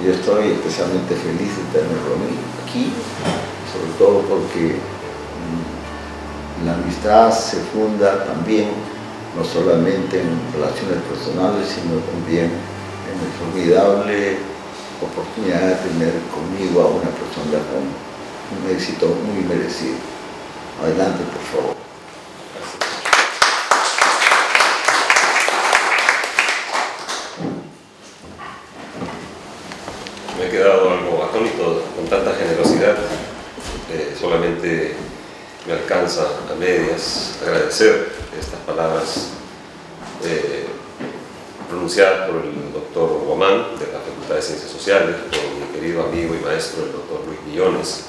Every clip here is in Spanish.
Yo estoy especialmente feliz de tenerlo aquí, sobre todo porque la amistad se funda también no solamente en relaciones personales, sino también en la formidable oportunidad de tener conmigo a una persona con un éxito muy merecido. Adelante, por favor. Me he quedado algo atónito con tanta generosidad. Solamente me alcanza a medias agradecer estas palabras pronunciadas por el doctor Guamán de la Facultad de Ciencias Sociales, por mi querido amigo y maestro el doctor Luis Millones,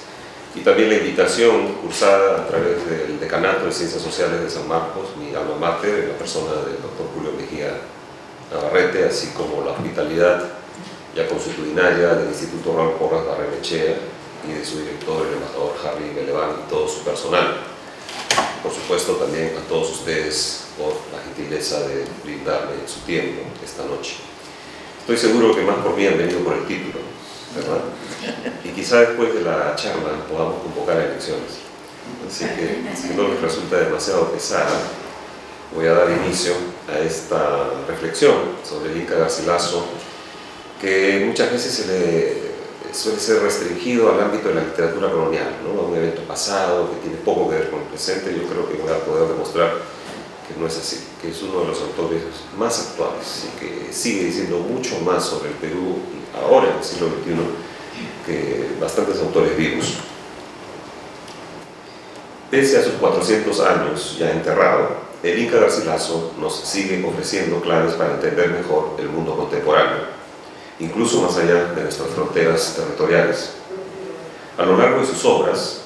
y también la invitación cursada a través del Decanato de Ciencias Sociales de San Marcos, mi alma mater, en la persona del doctor Julio Mejía Navarrete, así como la hospitalidad ya consuetudinaria del Instituto Raúl Porras Barrenechea y de su director, el embajador Harry Beleván, y todo su personal. Por supuesto, también a todos ustedes por la gentileza de brindarme su tiempo esta noche. Estoy seguro que más por mí han venido por el título, ¿verdad? Y quizá después de la charla podamos convocar a elecciones. Así que, si no les resulta demasiado pesada, voy a dar inicio a esta reflexión sobre el Inca Garcilaso, que muchas veces se le suele ser restringido al ámbito de la literatura colonial, ¿no? A un evento pasado que tiene poco que ver con el presente. Yo creo que voy a poder demostrar que no es así, que es uno de los autores más actuales y que sigue diciendo mucho más sobre el Perú ahora en el siglo XXI que bastantes autores vivos. Pese a sus 400 años ya enterrado, el Inca Garcilaso nos sigue ofreciendo claves para entender mejor el mundo contemporáneo, incluso más allá de nuestras fronteras territoriales. A lo largo de sus obras,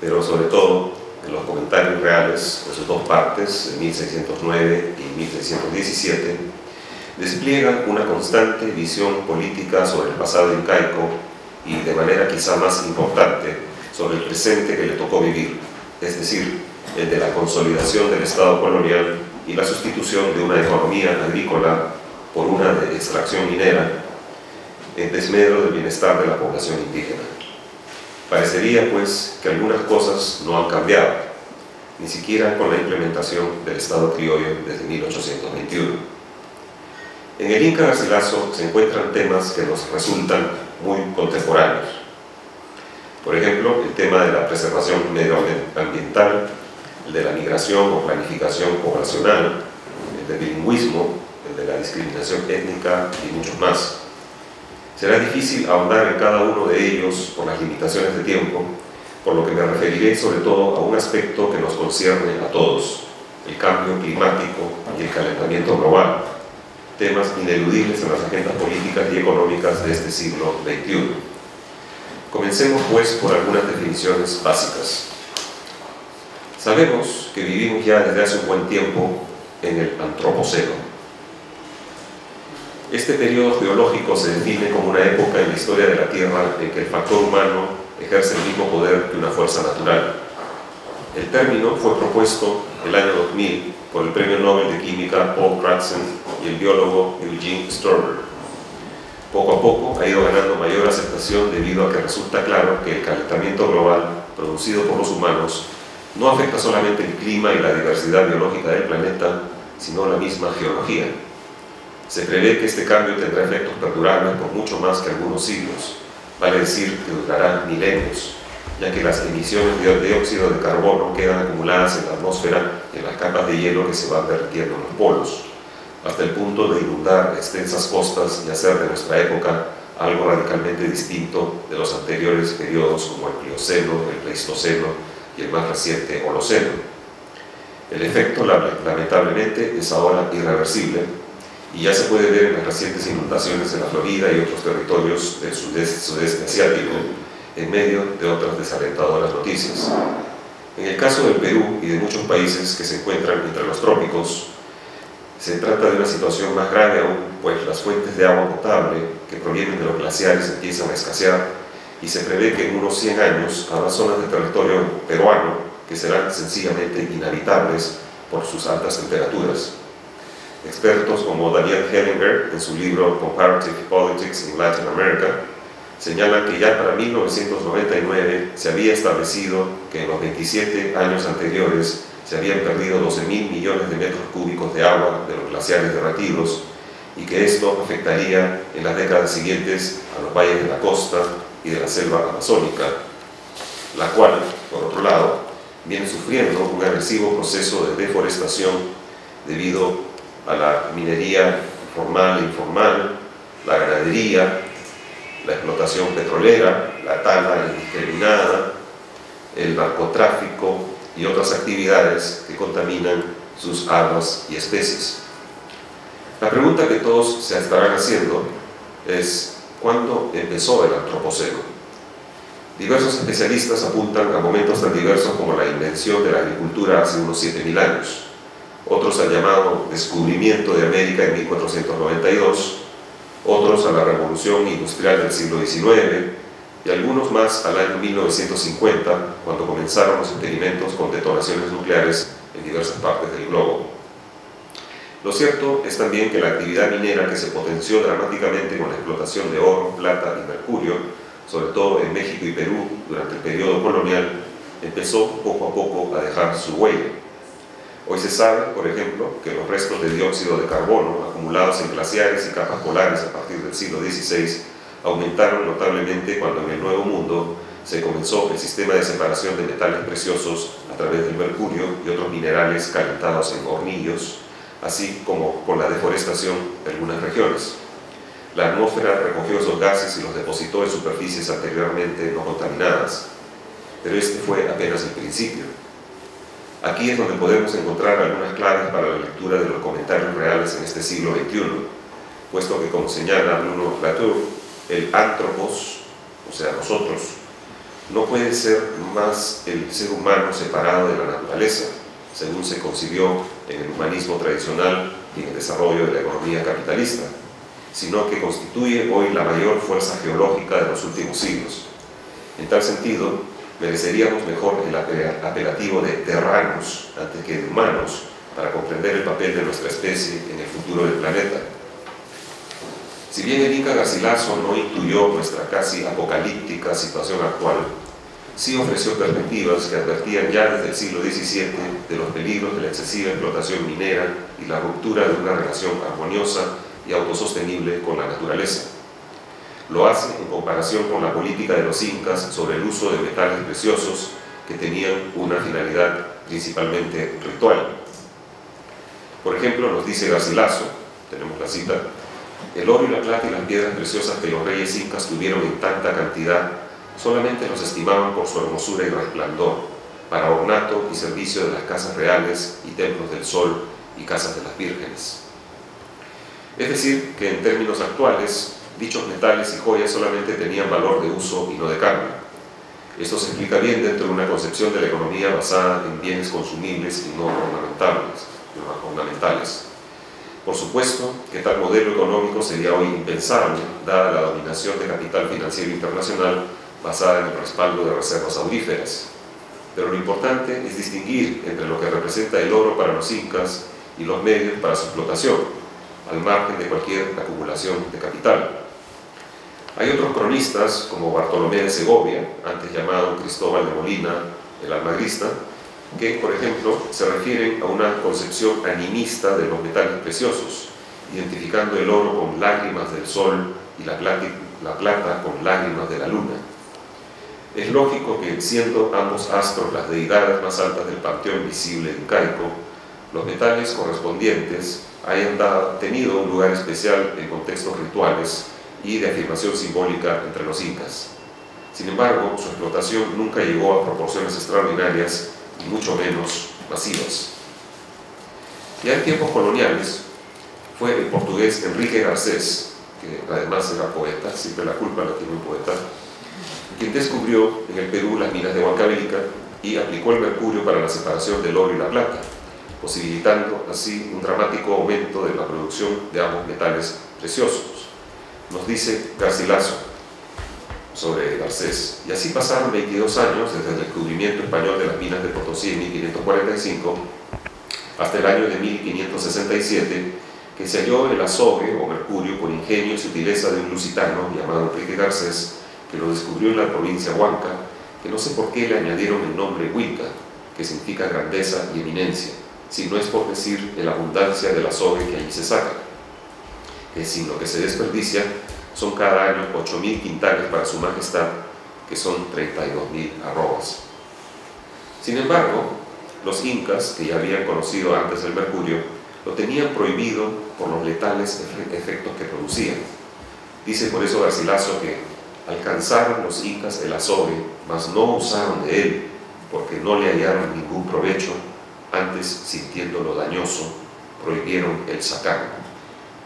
pero sobre todo en los comentarios reales de sus dos partes, en 1609 y 1617, despliega una constante visión política sobre el pasado incaico y, de manera quizá más importante, sobre el presente que le tocó vivir, es decir, el de la consolidación del Estado colonial y la sustitución de una economía agrícola por una de extracción minera, en desmedro del bienestar de la población indígena. Parecería, pues, que algunas cosas no han cambiado, ni siquiera con la implementación del Estado criollo desde 1821. En el Inca Garcilaso se encuentran temas que nos resultan muy contemporáneos. Por ejemplo, el tema de la preservación medioambiental, el de la migración o planificación poblacional, el del bilingüismo, el de la discriminación étnica y muchos más. Será difícil ahondar en cada uno de ellos por las limitaciones de tiempo, por lo que me referiré sobre todo a un aspecto que nos concierne a todos: el cambio climático y el calentamiento global, temas ineludibles en las agendas políticas y económicas de este siglo XXI. Comencemos pues por algunas definiciones básicas. Sabemos que vivimos ya desde hace un buen tiempo en el Antropoceno. Este periodo geológico se define como una época en la historia de la Tierra en que el factor humano ejerce el mismo poder que una fuerza natural. El término fue propuesto el año 2000 por el Premio Nobel de Química Paul Crutzen y el biólogo Eugene Strouber. Poco a poco ha ido ganando mayor aceptación debido a que resulta claro que el calentamiento global producido por los humanos no afecta solamente el clima y la diversidad biológica del planeta, sino la misma geología. Se prevé que este cambio tendrá efectos perdurables por mucho más que algunos siglos, vale decir que durará milenios, ya que las emisiones de dióxido de carbono quedan acumuladas en la atmósfera y en las capas de hielo que se van derritiendo en los polos, hasta el punto de inundar extensas costas y hacer de nuestra época algo radicalmente distinto de los anteriores periodos como el Plioceno, el Pleistoceno y el más reciente Holoceno. El efecto, lamentablemente, es ahora irreversible, y ya se puede ver en las recientes inundaciones en la Florida y otros territorios del sudeste asiático, en medio de otras desalentadoras noticias. En el caso del Perú y de muchos países que se encuentran entre los trópicos, se trata de una situación más grave aún, pues las fuentes de agua potable que provienen de los glaciares empiezan a escasear y se prevé que en unos 100 años habrá zonas del territorio peruano que serán sencillamente inhabitables por sus altas temperaturas. Expertos como Daniel Hellinger, en su libro Comparative Politics in Latin America, señalan que ya para 1999 se había establecido que en los 27 años anteriores se habían perdido 12.000 millones de metros cúbicos de agua de los glaciares derretidos y que esto afectaría en las décadas siguientes a los valles de la costa y de la selva amazónica, la cual, por otro lado, viene sufriendo un agresivo proceso de deforestación debido a la minería formal e informal, la ganadería, la explotación petrolera, la tala indiscriminada, el narcotráfico y otras actividades que contaminan sus aguas y especies. La pregunta que todos se estarán haciendo es: ¿cuándo empezó el antropoceno? Diversos especialistas apuntan a momentos tan diversos como la invención de la agricultura hace unos 7.000 años. Otros al llamado descubrimiento de América en 1492, otros a la revolución industrial del siglo XIX y algunos más al año 1950, cuando comenzaron los experimentos con detonaciones nucleares en diversas partes del globo. Lo cierto es también que la actividad minera, que se potenció dramáticamente con la explotación de oro, plata y mercurio, sobre todo en México y Perú durante el periodo colonial, empezó poco a poco a dejar su huella. Hoy se sabe, por ejemplo, que los restos de dióxido de carbono acumulados en glaciares y capas polares a partir del siglo XVI aumentaron notablemente cuando en el Nuevo Mundo se comenzó el sistema de separación de metales preciosos a través del mercurio y otros minerales calentados en hornillos, así como con la deforestación de algunas regiones. La atmósfera recogió esos gases y los depositó en superficies anteriormente no contaminadas, pero este fue apenas el principio. Aquí es donde podemos encontrar algunas claves para la lectura de los comentarios reales en este siglo XXI, puesto que, como señala Bruno Latour, el antropos, o sea, nosotros, no puede ser más el ser humano separado de la naturaleza, según se concibió en el humanismo tradicional y en el desarrollo de la economía capitalista, sino que constituye hoy la mayor fuerza geológica de los últimos siglos. En tal sentido, mereceríamos mejor el apelativo de terranos antes que de humanos para comprender el papel de nuestra especie en el futuro del planeta. Si bien el Inca Garcilaso no intuyó nuestra casi apocalíptica situación actual, sí ofreció perspectivas que advertían ya desde el siglo XVII de los peligros de la excesiva explotación minera y la ruptura de una relación armoniosa y autosostenible con la naturaleza. Lo hace en comparación con la política de los incas sobre el uso de metales preciosos que tenían una finalidad principalmente ritual. Por ejemplo, nos dice Garcilaso, tenemos la cita: el oro y la plata y las piedras preciosas que los reyes incas tuvieron en tanta cantidad solamente los estimaban por su hermosura y resplandor, para ornato y servicio de las casas reales y templos del sol y casas de las vírgenes. Es decir, que en términos actuales, dichos metales y joyas solamente tenían valor de uso y no de cambio. Esto se explica bien dentro de una concepción de la economía basada en bienes consumibles y no ornamentales. Por supuesto que tal modelo económico sería hoy impensable, dada la dominación de capital financiero internacional basada en el respaldo de reservas auríferas. Pero lo importante es distinguir entre lo que representa el oro para los incas y los medios para su explotación, al margen de cualquier acumulación de capital. Hay otros cronistas, como Bartolomé de Segovia, antes llamado Cristóbal de Molina, el almagrista, que, por ejemplo, se refieren a una concepción animista de los metales preciosos, identificando el oro con lágrimas del sol y la plata con lágrimas de la luna. Es lógico que, siendo ambos astros las deidades más altas del panteón visible incaico, los metales correspondientes hayan tenido un lugar especial en contextos rituales y de afirmación simbólica entre los incas. Sin embargo, su explotación nunca llegó a proporciones extraordinarias y mucho menos masivas. Ya en tiempos coloniales, fue el portugués Enrique Garcés, que además era poeta, siempre la culpa la tiene un poeta, quien descubrió en el Perú las minas de Huancavelica y aplicó el mercurio para la separación del oro y la plata, posibilitando así un dramático aumento de la producción de ambos metales preciosos. Nos dice Garcilaso sobre Garcés: y así pasaron 22 años desde el descubrimiento español de las minas de Potosí en 1545 hasta el año de 1567, que se halló el azogue o mercurio por ingenio y sutileza de un lusitano llamado Enrique Garcés, que lo descubrió en la provincia Huanca, que no sé por qué le añadieron el nombre Huilca, que significa grandeza y eminencia, si no es por decir de la abundancia del azogue que allí se saca, que sin lo que se desperdicia son cada año 8.000 quintales para su majestad, que son 32.000 arrobas. Sin embargo, los incas, que ya habían conocido antes el mercurio, lo tenían prohibido por los letales efectos que producía. Dice por eso Garcilaso que alcanzaron los incas el azogue, mas no usaron de él, porque no le hallaron ningún provecho, antes, sintiéndolo dañoso, prohibieron el sacarlo.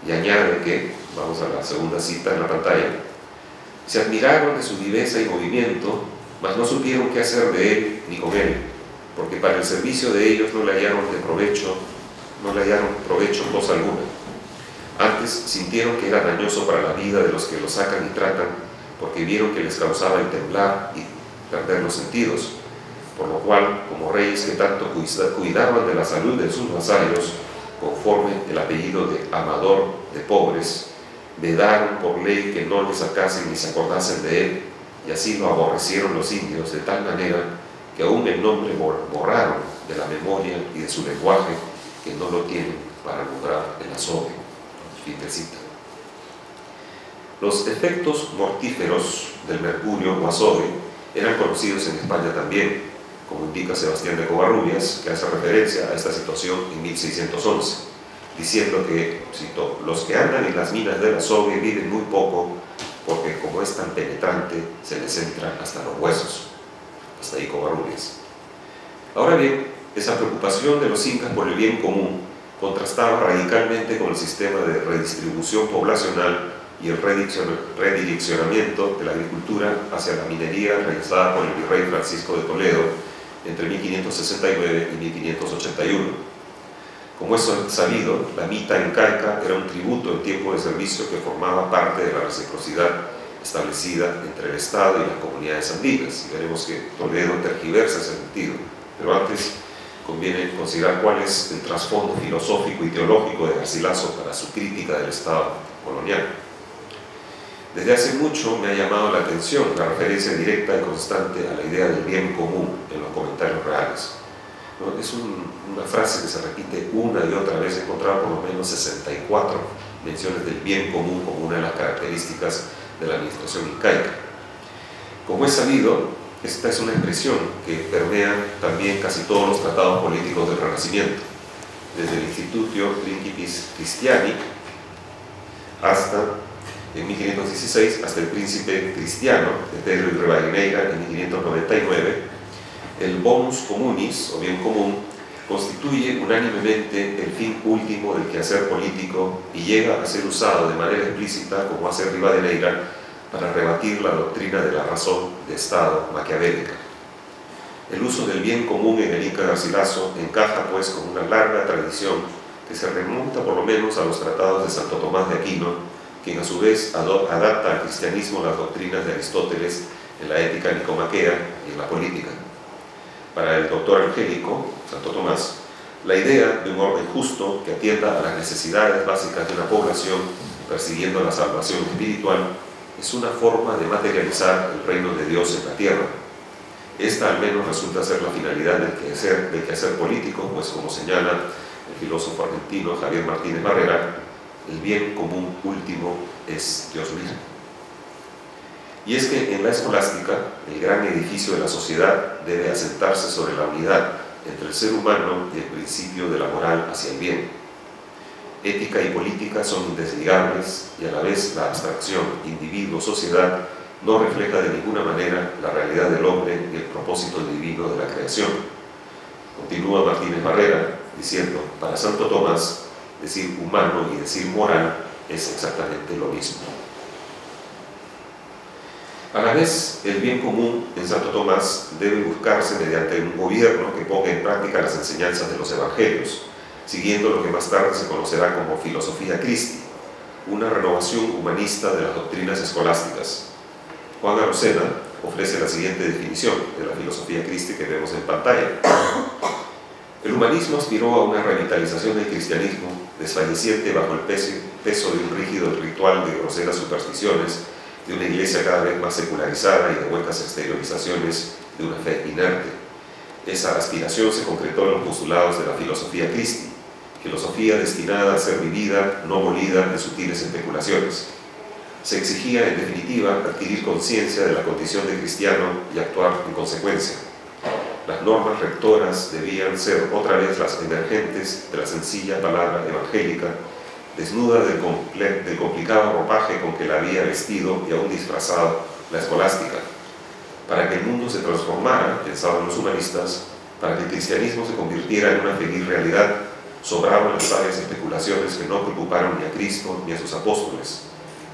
Y añade que, vamos a la segunda cita en la pantalla, se admiraron de su viveza y movimiento, mas no supieron qué hacer de él ni con él, porque para el servicio de ellos no le hallaron provecho cosa alguna. Antes sintieron que era dañoso para la vida de los que lo sacan y tratan, porque vieron que les causaba el temblar y perder los sentidos, por lo cual, como reyes que tanto cuidaban de la salud de sus vasallos, conforme el apellido de amador de pobres, vedaron por ley que no le sacasen ni se acordasen de él, y así lo aborrecieron los indios de tal manera que aún el nombre borraron de la memoria y de su lenguaje, que no lo tienen para lograr el azogue. Fin de cita. Los efectos mortíferos del mercurio o azogue eran conocidos en España también, como indica Sebastián de Covarrubias, que hace referencia a esta situación en 1611, diciendo que, cito, los que andan en las minas del azogue viven muy poco, porque como es tan penetrante, se les entra hasta los huesos. Hasta ahí Covarrubias. Ahora bien, esa preocupación de los incas por el bien común contrastaba radicalmente con el sistema de redistribución poblacional y el redireccionamiento de la agricultura hacia la minería realizada por el virrey Francisco de Toledo entre 1569 y 1581. Como es sabido, la mita incaica era un tributo en tiempo de servicio que formaba parte de la reciprocidad establecida entre el Estado y las comunidades andinas, y veremos que Toledo tergiversa ese sentido, pero antes conviene considerar cuál es el trasfondo filosófico y teológico de Garcilaso para su crítica del Estado colonial. Desde hace mucho me ha llamado la atención la referencia directa y constante a la idea del bien común en los comentarios reales. ¿No? Es una frase que se repite una y otra vez. He encontrado por lo menos 64 menciones del bien común como una de las características de la administración incaica. Como es sabido, esta es una expresión que permea también casi todos los tratados políticos del Renacimiento, desde el Institutio Principis Christiani hasta en 1516, hasta el Príncipe Cristiano de Pedro y Rivadeneira en 1599. El bonus communis, o bien común, constituye unánimemente el fin último del quehacer político y llega a ser usado de manera explícita, como hace Rivadeneira, para rebatir la doctrina de la razón de Estado maquiavélica. El uso del bien común en el Inca Garcilaso encaja pues con una larga tradición que se remonta por lo menos a los tratados de Santo Tomás de Aquino, quien a su vez adapta al cristianismo las doctrinas de Aristóteles en la ética nicomaquea y en la política. Para el doctor Angélico, Santo Tomás, la idea de un orden justo que atienda a las necesidades básicas de una población, persiguiendo la salvación espiritual, es una forma de materializar el reino de Dios en la tierra. Esta al menos resulta ser la finalidad del quehacer político, pues como señala el filósofo argentino Javier Martínez Barrera, el bien común último es Dios mismo. Y es que en la escolástica, el gran edificio de la sociedad debe asentarse sobre la unidad entre el ser humano y el principio de la moral hacia el bien. Ética y política son indesligables y a la vez la abstracción individuo-sociedad no refleja de ninguna manera la realidad del hombre y el propósito divino de la creación. Continúa Martínez Barrera diciendo, para Santo Tomás, decir humano y decir moral es exactamente lo mismo. A la vez, el bien común en Santo Tomás debe buscarse mediante un gobierno que ponga en práctica las enseñanzas de los evangelios, siguiendo lo que más tarde se conocerá como filosofía Christi, una renovación humanista de las doctrinas escolásticas. Juan Arocena ofrece la siguiente definición de la filosofía Christi que vemos en pantalla. El humanismo aspiró a una revitalización del cristianismo, desfalleciente bajo el peso de un rígido ritual de groseras supersticiones de una iglesia cada vez más secularizada y de huecas exteriorizaciones de una fe inerte. Esa aspiración se concretó en los postulados de la filosofía Christi, filosofía destinada a ser vivida, no molida en sutiles especulaciones. Se exigía, en definitiva, adquirir conciencia de la condición de cristiano y actuar en consecuencia. Las normas rectoras debían ser otra vez las emergentes de la sencilla palabra evangélica, desnuda del complicado ropaje con que la había vestido y aún disfrazado la escolástica. Para que el mundo se transformara, pensaban los humanistas, para que el cristianismo se convirtiera en una feliz realidad, sobraban las sabias especulaciones que no preocuparon ni a Cristo ni a sus apóstoles.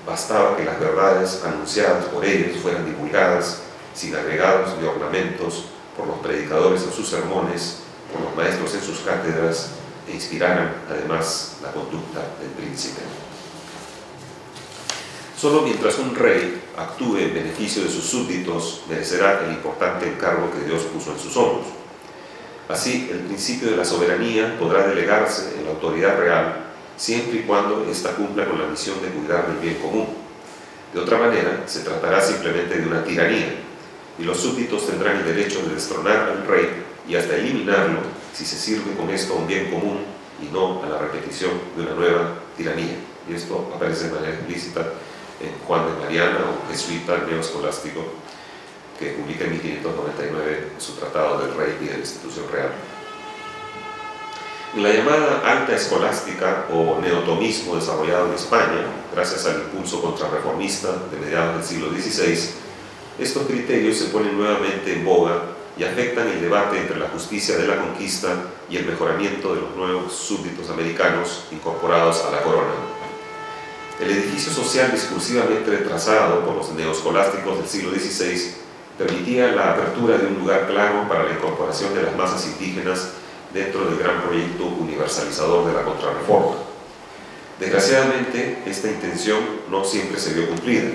Bastaba que las verdades anunciadas por ellos fueran divulgadas, sin agregados ni ornamentos, por los predicadores en sus sermones, por los maestros en sus cátedras, e inspiraran además la conducta del príncipe. Solo mientras un rey actúe en beneficio de sus súbditos, merecerá el importante encargo que Dios puso en sus hombros. Así, el principio de la soberanía podrá delegarse en la autoridad real, siempre y cuando ésta cumpla con la misión de cuidar del bien común. De otra manera, se tratará simplemente de una tiranía, y los súbditos tendrán el derecho de destronar al rey y hasta eliminarlo si se sirve con esto a un bien común y no a la repetición de una nueva tiranía. Y esto aparece de manera explícita en Juan de Mariana, un jesuita neoescolástico que publica en 1599 su Tratado del Rey y de la Institución Real. En la llamada alta escolástica o neotomismo desarrollado en España, gracias al impulso contrarreformista de mediados del siglo XVI, estos criterios se ponen nuevamente en boga y afectan el debate entre la justicia de la conquista y el mejoramiento de los nuevos súbditos americanos incorporados a la corona. El edificio social discursivamente trazado por los neoescolásticos del siglo XVI permitía la apertura de un lugar claro para la incorporación de las masas indígenas dentro del gran proyecto universalizador de la Contrarreforma. Desgraciadamente, esta intención no siempre se vio cumplida.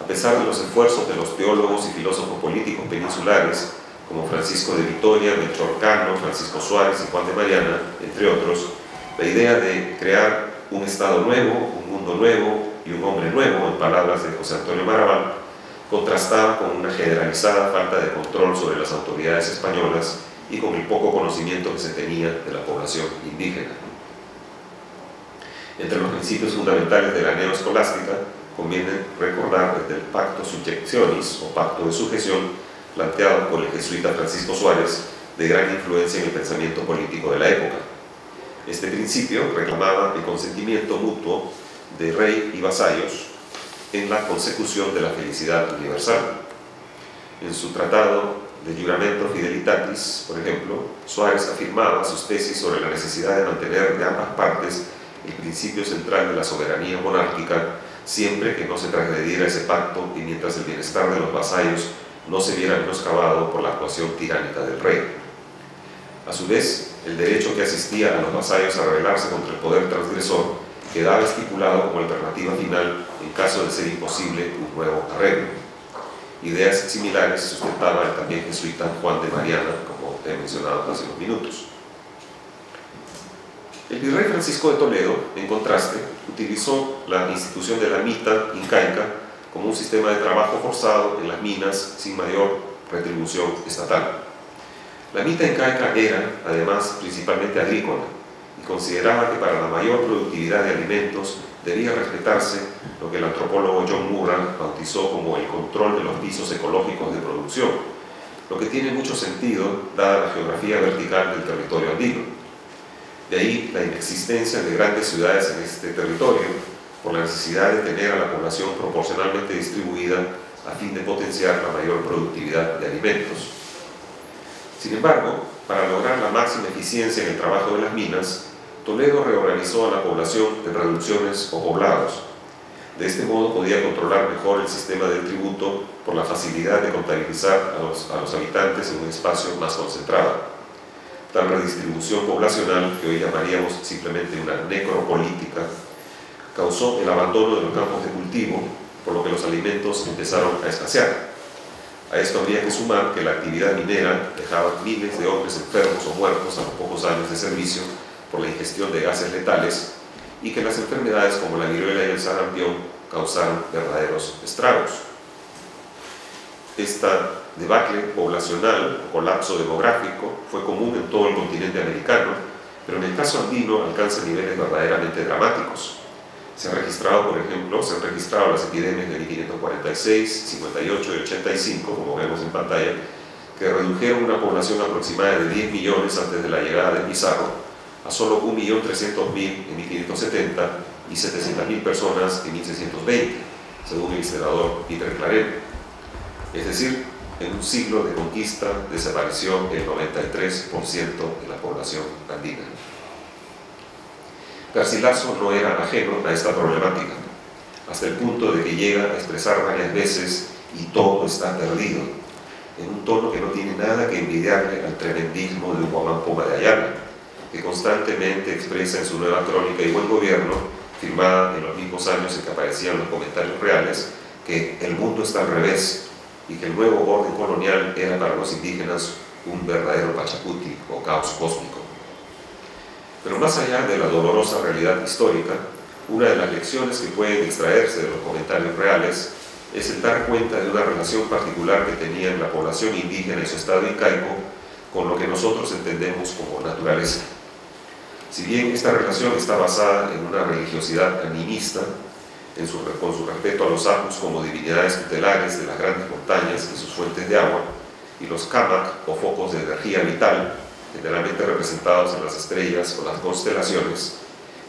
A pesar de los esfuerzos de los teólogos y filósofos políticos peninsulares, como Francisco de Vitoria, Melchor Cano, Francisco Suárez y Juan de Mariana, entre otros, la idea de crear un Estado nuevo, un mundo nuevo y un hombre nuevo, en palabras de José Antonio Maravall, contrastaba con una generalizada falta de control sobre las autoridades españolas y con el poco conocimiento que se tenía de la población indígena. Entre los principios fundamentales de la neoescolástica conviene recordar desde el Pacto Subjectionis o Pacto de Sujeción, planteado por el jesuita Francisco Suárez, de gran influencia en el pensamiento político de la época. Este principio reclamaba el consentimiento mutuo de rey y vasallos en la consecución de la felicidad universal. En su tratado de Juramento Fidelitatis, por ejemplo, Suárez afirmaba sus tesis sobre la necesidad de mantener de ambas partes el principio central de la soberanía monárquica, siempre que no se transgrediera ese pacto y mientras el bienestar de los vasallos no se viera menoscabado por la actuación tiránica del rey. A su vez, el derecho que asistía a los vasallos a rebelarse contra el poder transgresor quedaba estipulado como alternativa final en caso de ser imposible un nuevo arreglo. Ideas similares sustentaba el también jesuita Juan de Mariana, como he mencionado hace unos minutos. El virrey Francisco de Toledo, en contraste, utilizó la institución de la mita incaica como un sistema de trabajo forzado en las minas sin mayor retribución estatal. La mita incaica era, además, principalmente agrícola y consideraba que para la mayor productividad de alimentos debía respetarse lo que el antropólogo John Murray bautizó como el control de los pisos ecológicos de producción, lo que tiene mucho sentido dada la geografía vertical del territorio andino. De ahí la inexistencia de grandes ciudades en este territorio, por la necesidad de tener a la población proporcionalmente distribuida a fin de potenciar la mayor productividad de alimentos. Sin embargo, para lograr la máxima eficiencia en el trabajo de las minas, Toledo reorganizó a la población en reducciones o poblados. De este modo podía controlar mejor el sistema del tributo por la facilidad de contabilizar a los habitantes en un espacio más concentrado. Tal redistribución poblacional, que hoy llamaríamos simplemente una necropolítica, causó el abandono de los campos de cultivo, por lo que los alimentos empezaron a escasear. A esto habría que sumar que la actividad minera dejaba miles de hombres enfermos o muertos a los pocos años de servicio por la ingestión de gases letales y que las enfermedades como la viruela y el sarampión causaron verdaderos estragos. Esta debacle poblacional, colapso demográfico, fue común en todo el continente americano, pero en el caso andino alcanza niveles verdaderamente dramáticos. Se han registrado, por ejemplo, las epidemias de 1546, 58 y 85, como vemos en pantalla, que redujeron una población aproximada de 10 millones antes de la llegada de Pizarro a solo 1.300.000 en 1570 y 700.000 personas en 1620, según el historiador Peter Clarén. Es decir, en un siglo de conquista desapareció el 93% de la población andina. Garcilaso no era ajeno a esta problemática, hasta el punto de que llega a expresar varias veces "y todo está perdido", en un tono que no tiene nada que envidiarle al tremendismo de Huamán Poma de Ayala, que constantemente expresa en su nueva crónica y buen gobierno, firmada en los mismos años en que aparecían los comentarios reales, que el mundo está al revés y que el nuevo orden colonial era para los indígenas un verdadero pachacuti o caos cósmico. Pero más allá de la dolorosa realidad histórica, una de las lecciones que pueden extraerse de los comentarios reales es el dar cuenta de una relación particular que tenían la población indígena y su estado incaico con lo que nosotros entendemos como naturaleza. Si bien esta relación está basada en una religiosidad animista, con su respeto a los ajus como divinidades tutelares de las grandes montañas y sus fuentes de agua, y los kamak o focos de energía vital, generalmente representados en las estrellas o las constelaciones,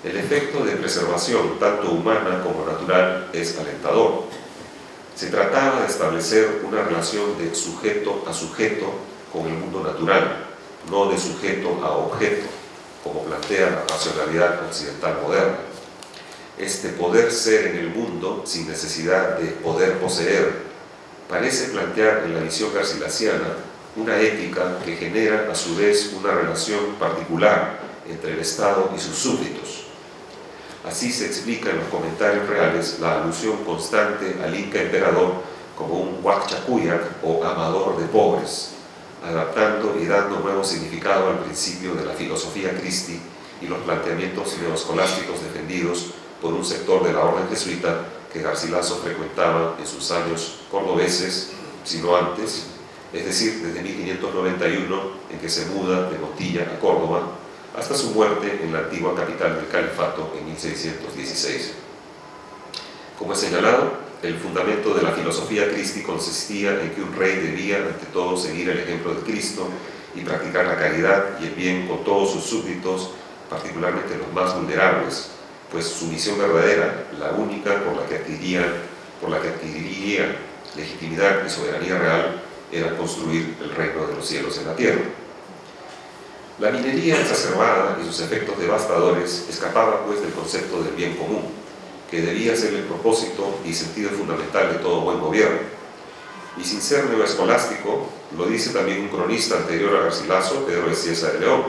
el efecto de preservación, tanto humana como natural, es alentador. Se trataba de establecer una relación de sujeto a sujeto con el mundo natural, no de sujeto a objeto, como plantea la racionalidad occidental moderna. Este poder ser en el mundo sin necesidad de poder poseer parece plantear en la visión garcilasiana una ética que genera a su vez una relación particular entre el Estado y sus súbditos. Así se explica en los comentarios reales la alusión constante al Inca emperador como un Huacchacuyac o amador de pobres, adaptando y dando nuevo significado al principio de la filosofía Christi y los planteamientos neoescolásticos defendidos por un sector de la orden jesuita que Garcilaso frecuentaba en sus años cordobeses, si no antes, es decir, desde 1591, en que se muda de Motilla a Córdoba, hasta su muerte en la antigua capital del califato en 1616. Como he señalado, el fundamento de la filosofía Christi consistía en que un rey debía, ante todo, seguir el ejemplo de Cristo y practicar la caridad y el bien con todos sus súbditos, particularmente los más vulnerables, pues su misión verdadera, la única por la que adquiriría legitimidad y soberanía real, era construir el reino de los cielos en la tierra. La minería exacerbada y sus efectos devastadores escapaban pues del concepto del bien común, que debía ser el propósito y sentido fundamental de todo buen gobierno. Y sin ser neoescolástico, lo dice también un cronista anterior a Garcilaso, Pedro de Cieza de León,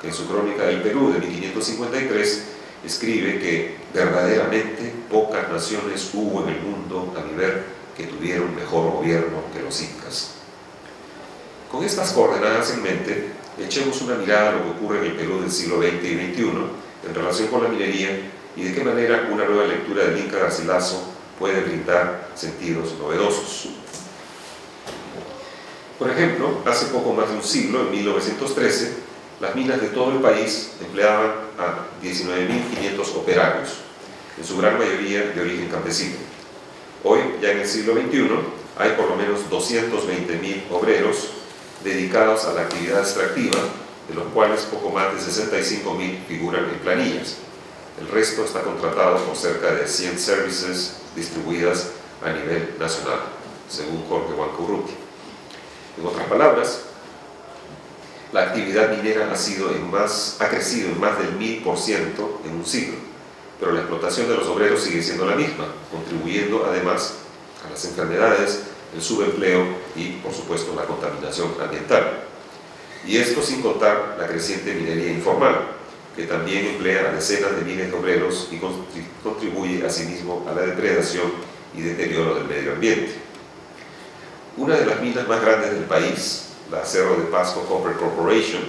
que en su crónica del Perú de 1553 escribe que verdaderamente pocas naciones hubo en el mundo, a mi ver, que tuvieron mejor gobierno que los incas. Con estas coordenadas en mente, echemos una mirada a lo que ocurre en el Perú del siglo XX y XXI en relación con la minería y de qué manera una nueva lectura del Inca Garcilaso puede brindar sentidos novedosos. Por ejemplo, hace poco más de un siglo, en 1913, las minas de todo el país empleaban a 19.500 operarios, en su gran mayoría de origen campesino. Hoy, ya en el siglo XXI, hay por lo menos 220.000 obreros dedicados a la actividad extractiva, de los cuales poco más de 65.000 figuran en planillas. El resto está contratado por cerca de 100 services distribuidas a nivel nacional, según Jorge Huancurruti. En otras palabras, la actividad minera ha crecido en más del 1000% en un siglo, pero la explotación de los obreros sigue siendo la misma, contribuyendo además a las enfermedades, el subempleo y, por supuesto, la contaminación ambiental. Y esto sin contar la creciente minería informal, que también emplea a decenas de miles de obreros y contribuye asimismo a la depredación y deterioro del medio ambiente. Una de las minas más grandes del país, la Cerro de Pasco Copper Corporation,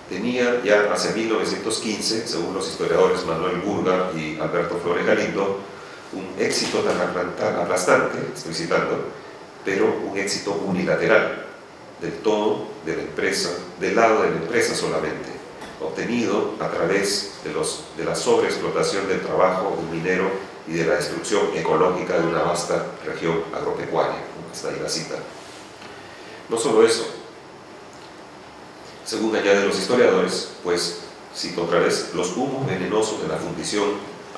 tenía ya hacia 1915, según los historiadores Manuel Burga y Alberto Flores Galindo, un éxito tan aplastante, estoy citando, pero un éxito unilateral, del todo de la empresa, del lado de la empresa solamente, obtenido a través de la sobreexplotación del trabajo del minero y de la destrucción ecológica de una vasta región agropecuaria. Hasta ahí la cita. No solo eso, según añaden los historiadores, pues, cito otra vez, los humos venenosos de la fundición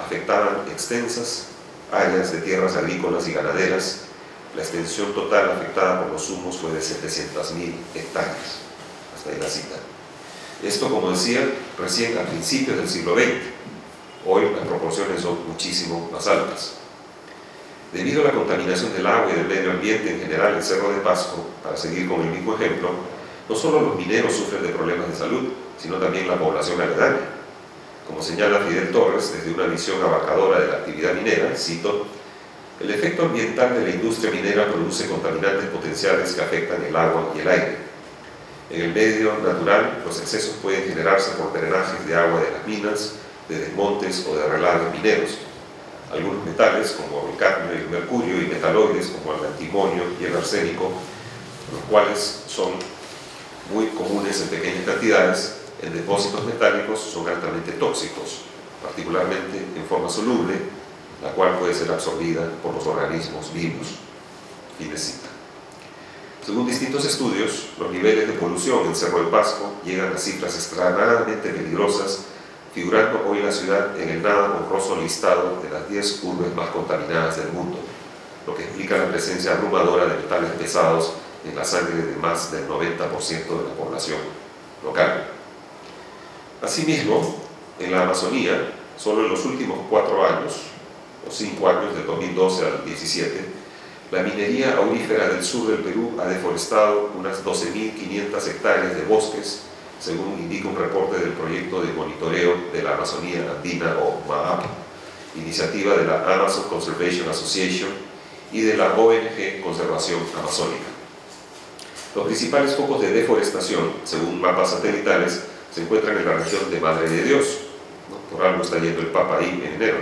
afectaban extensas áreas de tierras agrícolas y ganaderas. La extensión total afectada por los humos fue de 700.000 hectáreas. Hasta ahí la cita. Esto, como decía, recién a principios del siglo XX. Hoy las proporciones son muchísimo más altas. Debido a la contaminación del agua y del medio ambiente en general en Cerro de Pasco, para seguir con el mismo ejemplo, no solo los mineros sufren de problemas de salud, sino también la población aledaña. Como señala Fidel Torres, desde una visión abarcadora de la actividad minera, cito, el efecto ambiental de la industria minera produce contaminantes potenciales que afectan el agua y el aire. En el medio natural, los excesos pueden generarse por drenajes de agua de las minas, de desmontes o de relaves mineros. Algunos metales, como el cadmio y el mercurio, y metaloides, como el antimonio y el arsénico, los cuales son muy comunes en pequeñas cantidades, en depósitos metálicos son altamente tóxicos, particularmente en forma soluble, la cual puede ser absorbida por los organismos vivos. Fin de cita. Según distintos estudios, los niveles de polución en Cerro de Pasco llegan a cifras extremadamente peligrosas, figurando hoy la ciudad en el nada honroso listado de las 10 urbes más contaminadas del mundo, lo que explica la presencia abrumadora de metales pesados en la sangre de más del 90% de la población local. Asimismo, en la Amazonía, solo en los últimos 4 años, o 5 años, del 2012 al 2017, la minería aurífera del sur del Perú ha deforestado unas 12.500 hectáreas de bosques, según indica un reporte del proyecto de monitoreo de la Amazonía Andina, o MAAP, iniciativa de la Amazon Conservation Association y de la ONG Conservación Amazónica. Los principales focos de deforestación, según mapas satelitales, se encuentran en la región de Madre de Dios, ¿no? Por algo está yendo el Papa ahí en enero,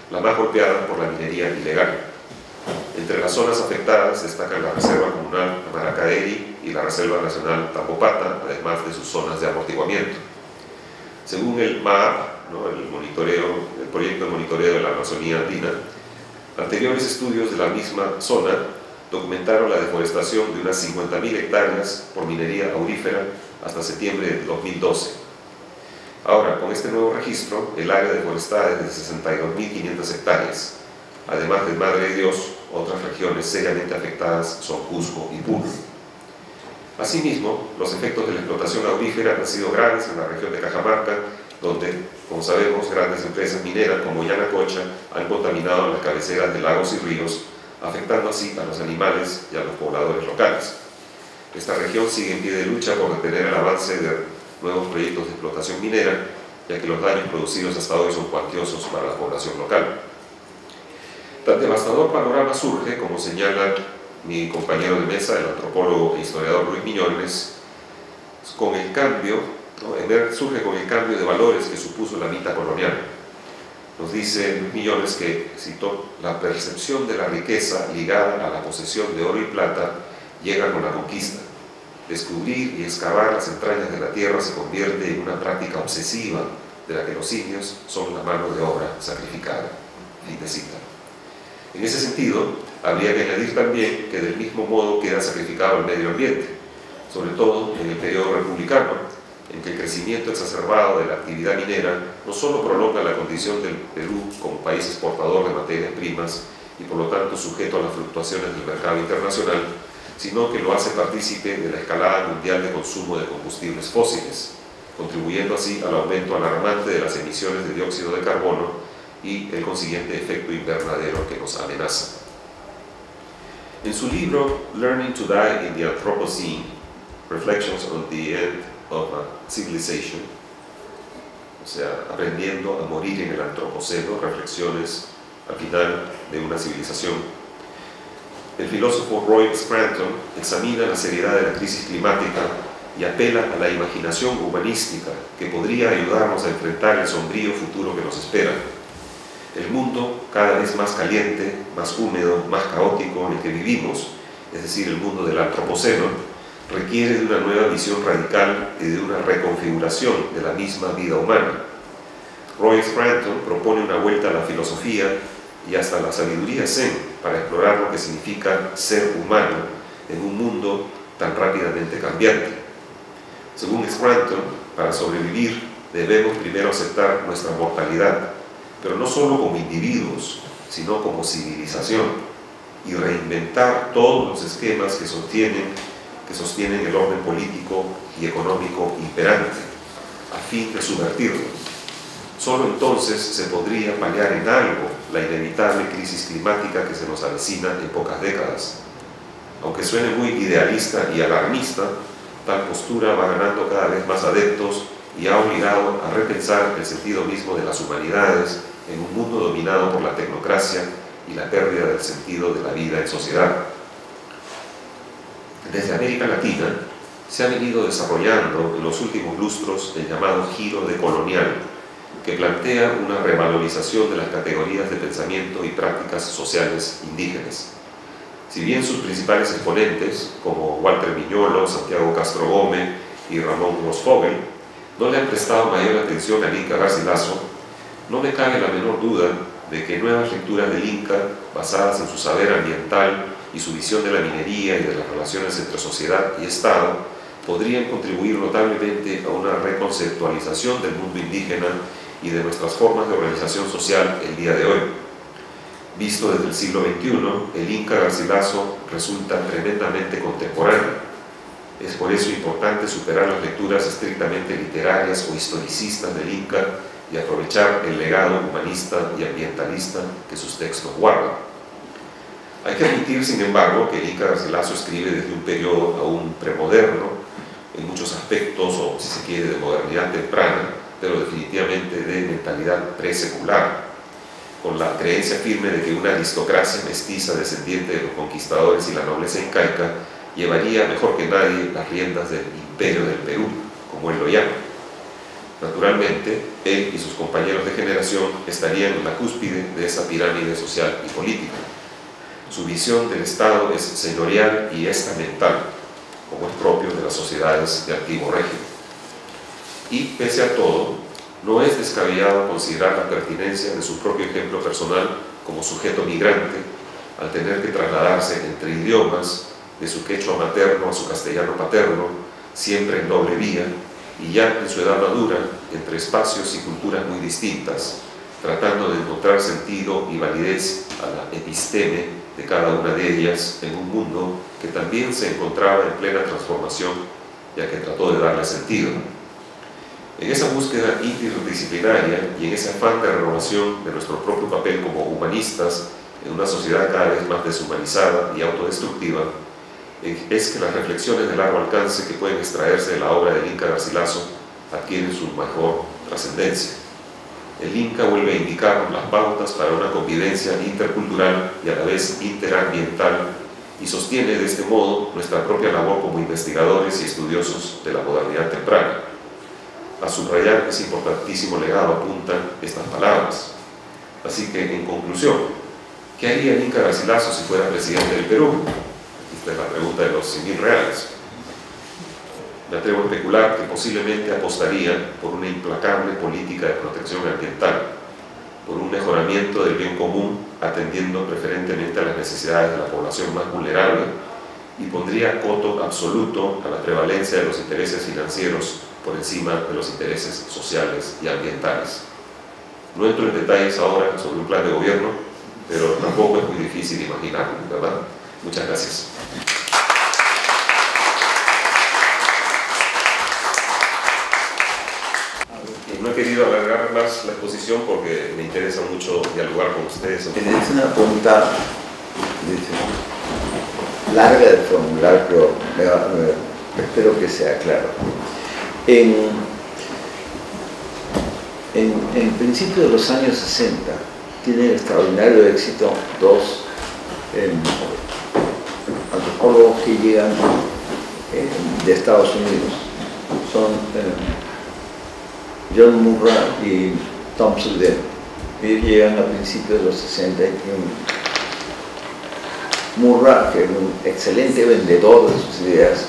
la más golpeada por la minería ilegal. Entre las zonas afectadas destacan la Reserva Comunal Maracaeri y la Reserva Nacional Tambopata, además de sus zonas de amortiguamiento. Según el MAAP, ¿no? el proyecto de monitoreo de la Amazonía Andina, anteriores estudios de la misma zona documentaron la deforestación de unas 50.000 hectáreas por minería aurífera hasta septiembre de 2012. Ahora, con este nuevo registro, el área deforestada es de 62.500 hectáreas. Además de Madre de Dios, otras regiones seriamente afectadas son Cusco y Puno. Asimismo, los efectos de la explotación aurífera han sido graves en la región de Cajamarca, donde, como sabemos, grandes empresas mineras como Yanacocha han contaminado las cabeceras de lagos y ríos, afectando así a los animales y a los pobladores locales. Esta región sigue en pie de lucha por detener el avance de nuevos proyectos de explotación minera, ya que los daños producidos hasta hoy son cuantiosos para la población local. Tan devastador panorama surge, como señala mi compañero de mesa, el antropólogo e historiador Luis Miñones, con el cambio, ¿no? Surge con el cambio de valores que supuso la mitad colonial. Nos dice Luis Miñones que, cito, la percepción de la riqueza ligada a la posesión de oro y plata llega con la conquista. Descubrir y excavar las entrañas de la tierra se convierte en una práctica obsesiva de la que los indios son la mano de obra sacrificada. Fin de cita. En ese sentido, habría que añadir también que del mismo modo queda sacrificado el medio ambiente, sobre todo en el periodo republicano, en que el crecimiento exacerbado de la actividad minera no solo prolonga la condición del Perú como país exportador de materias primas y por lo tanto sujeto a las fluctuaciones del mercado internacional, sino que lo hace partícipe de la escalada mundial de consumo de combustibles fósiles, contribuyendo así al aumento alarmante de las emisiones de dióxido de carbono y el consiguiente efecto invernadero que nos amenaza. En su libro Learning to Die in the Anthropocene, Reflections on the End of a Civilization, o sea, aprendiendo a morir en el antropoceno, reflexiones al final de una civilización, el filósofo Roy Scranton examina la seriedad de la crisis climática y apela a la imaginación humanística que podría ayudarnos a enfrentar el sombrío futuro que nos espera. El mundo cada vez más caliente, más húmedo, más caótico en el que vivimos, es decir, el mundo del antropoceno, requiere de una nueva visión radical y de una reconfiguración de la misma vida humana. Roy Scranton propone una vuelta a la filosofía y hasta la sabiduría zen para explorar lo que significa ser humano en un mundo tan rápidamente cambiante. Según Scranton, para sobrevivir debemos primero aceptar nuestra mortalidad, pero no solo como individuos, sino como civilización, y reinventar todos los esquemas que sostienen el orden político y económico imperante, a fin de subvertirlo. Solo entonces se podría paliar en algo la inevitable crisis climática que se nos avecina en pocas décadas. Aunque suene muy idealista y alarmista, tal postura va ganando cada vez más adeptos y ha obligado a repensar el sentido mismo de las humanidades en un mundo dominado por la tecnocracia y la pérdida del sentido de la vida en sociedad. Desde América Latina se ha venido desarrollando en los últimos lustros el llamado giro decolonial, que plantea una revalorización de las categorías de pensamiento y prácticas sociales indígenas. Si bien sus principales exponentes, como Walter Miñolo, Santiago Castro Gómez y Ramón Rosfogel, no le han prestado mayor atención al Inca Garcilaso, no me cabe la menor duda de que nuevas lecturas del Inca, basadas en su saber ambiental y su visión de la minería y de las relaciones entre sociedad y Estado, podrían contribuir notablemente a una reconceptualización del mundo indígena y de nuestras formas de organización social el día de hoy. Visto desde el siglo XXI, el Inca Garcilaso resulta tremendamente contemporáneo. Es por eso importante superar las lecturas estrictamente literarias o historicistas del Inca y aprovechar el legado humanista y ambientalista que sus textos guardan. Hay que admitir, sin embargo, que el Inca Garcilaso escribe desde un periodo aún premoderno, en muchos aspectos, o si se quiere, de modernidad temprana, pero definitivamente de mentalidad presecular, con la creencia firme de que una aristocracia mestiza descendiente de los conquistadores y la nobleza incaica llevaría mejor que nadie las riendas del imperio del Perú, como él lo llama. Naturalmente, él y sus compañeros de generación estarían en la cúspide de esa pirámide social y política. Su visión del Estado es señorial y estamental, como es propio de las sociedades de antiguo régimen. Y, pese a todo, no es descabellado considerar la pertinencia de su propio ejemplo personal como sujeto migrante, al tener que trasladarse entre idiomas, de su quechua materno a su castellano paterno, siempre en doble vía, y ya en su edad madura, entre espacios y culturas muy distintas, tratando de encontrar sentido y validez a la episteme de cada una de ellas en un mundo que también se encontraba en plena transformación, ya que trató de darle sentido. En esa búsqueda interdisciplinaria y en ese afán de renovación de nuestro propio papel como humanistas en una sociedad cada vez más deshumanizada y autodestructiva, es que las reflexiones de largo alcance que pueden extraerse de la obra del Inca Garcilaso adquieren su mejor trascendencia. El Inca vuelve a indicarnos las pautas para una convivencia intercultural y a la vez interambiental, y sostiene de este modo nuestra propia labor como investigadores y estudiosos de la modernidad temprana. A subrayar ese importantísimo legado apuntan estas palabras. Así que, en conclusión, ¿qué haría el Inca Garcilaso si fuera presidente del Perú? Esta es la pregunta de los 100.000 reales. Me atrevo a especular que posiblemente apostaría por una implacable política de protección ambiental, por un mejoramiento del bien común atendiendo preferentemente a las necesidades de la población más vulnerable, y pondría coto absoluto a la prevalencia de los intereses financieros por encima de los intereses sociales y ambientales. No entro en detalles ahora sobre un plan de gobierno, pero tampoco es muy difícil imaginarlo, ¿verdad? Muchas gracias. No he querido alargar más la exposición porque me interesa mucho dialogar con ustedes. Es una pregunta larga de formular, pero espero que sea claro. En principio de los años 60 tienen extraordinario éxito dos antropólogos que llegan de Estados Unidos. Son John Murray y Tom Sugden. Ellos llegan a principios de los 60 y Murra, que es un excelente vendedor de sus ideas,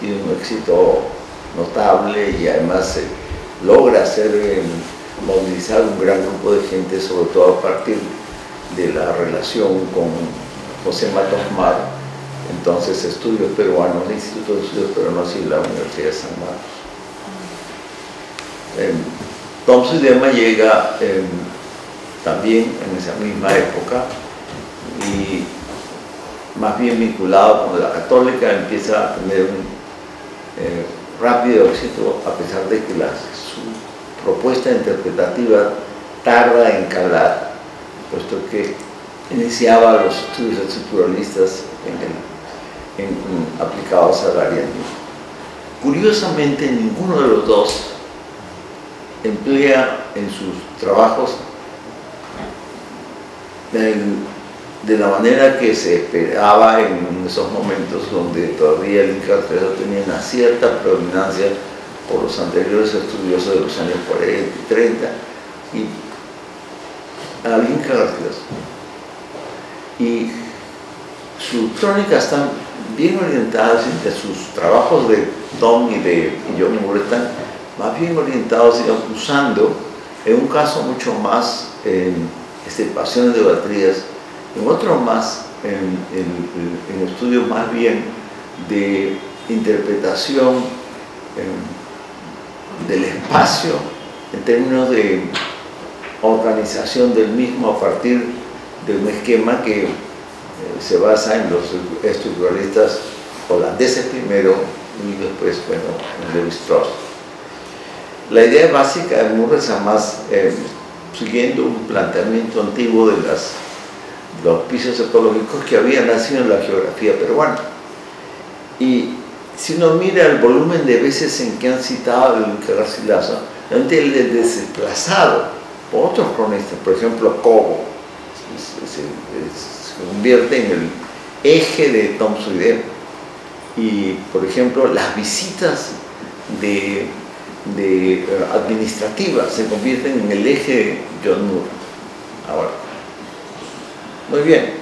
tiene un éxito notable y además logra movilizar un gran grupo de gente, sobre todo a partir de la relación con José Matos Mar, entonces Estudios Peruanos, el Instituto de Estudios Peruanos y la Universidad de San Marcos. Tom Zuidema llega también en esa misma época y más bien vinculado con la católica, empieza a tener un rápido éxito, a pesar de que su propuesta interpretativa tarda en calar, puesto que iniciaba los estudios estructuralistas aplicados al arianismo. Curiosamente, ninguno de los dos emplea en sus trabajos de la manera que se esperaba en esos momentos donde todavía el Inca Garcilaso tenía una cierta predominancia por los anteriores estudiosos de los años 40 y 30 y al Inca Garcilaso. Y sus crónicas están bien orientadas entre sus trabajos de Tom y de John Moore, están más bien orientados, digamos, usando en un caso mucho más pasiones de baterías, en otro más en estudios más bien de interpretación del espacio en términos de organización del mismo a partir de un esquema que se basa en los estructuralistas holandeses primero y después, bueno, en Lévi-Strauss. La idea básica de Moore es además siguiendo un planteamiento antiguo de los pisos ecológicos que habían nacido en la geografía peruana. Y si uno mira el volumen de veces en que han citado el Inca Garcilaso, realmente él es desplazado por otros cronistas, por ejemplo Cobo se convierte en el eje de Tom Zuidema, y por ejemplo las visitas administrativas se convierten en el eje de John Moore. Ahora, muy bien,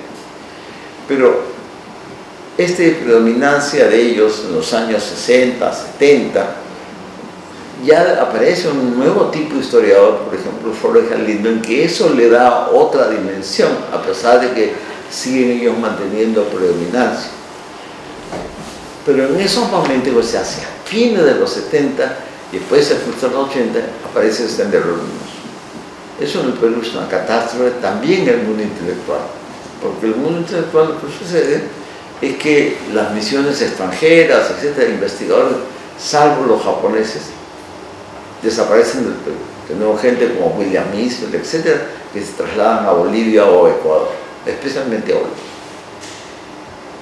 pero esta predominancia de ellos en los años 60, 70, ya aparece un nuevo tipo de historiador, por ejemplo Forrest Galindo, en que eso le da otra dimensión, a pesar de que siguen ellos manteniendo predominancia. Pero en esos momentos, o sea, hacia fines de los 70 y después de los 80, aparece Stender Luminoso. Eso en el Perú es una catástrofe, también en el mundo intelectual, porque el mundo intelectual lo que sucede es que las misiones extranjeras, etcétera, investigadores, salvo los japoneses, desaparecen del Perú. Tenemos gente como William Isbell, etcétera, que se trasladan a Bolivia o Ecuador, especialmente a Bolivia.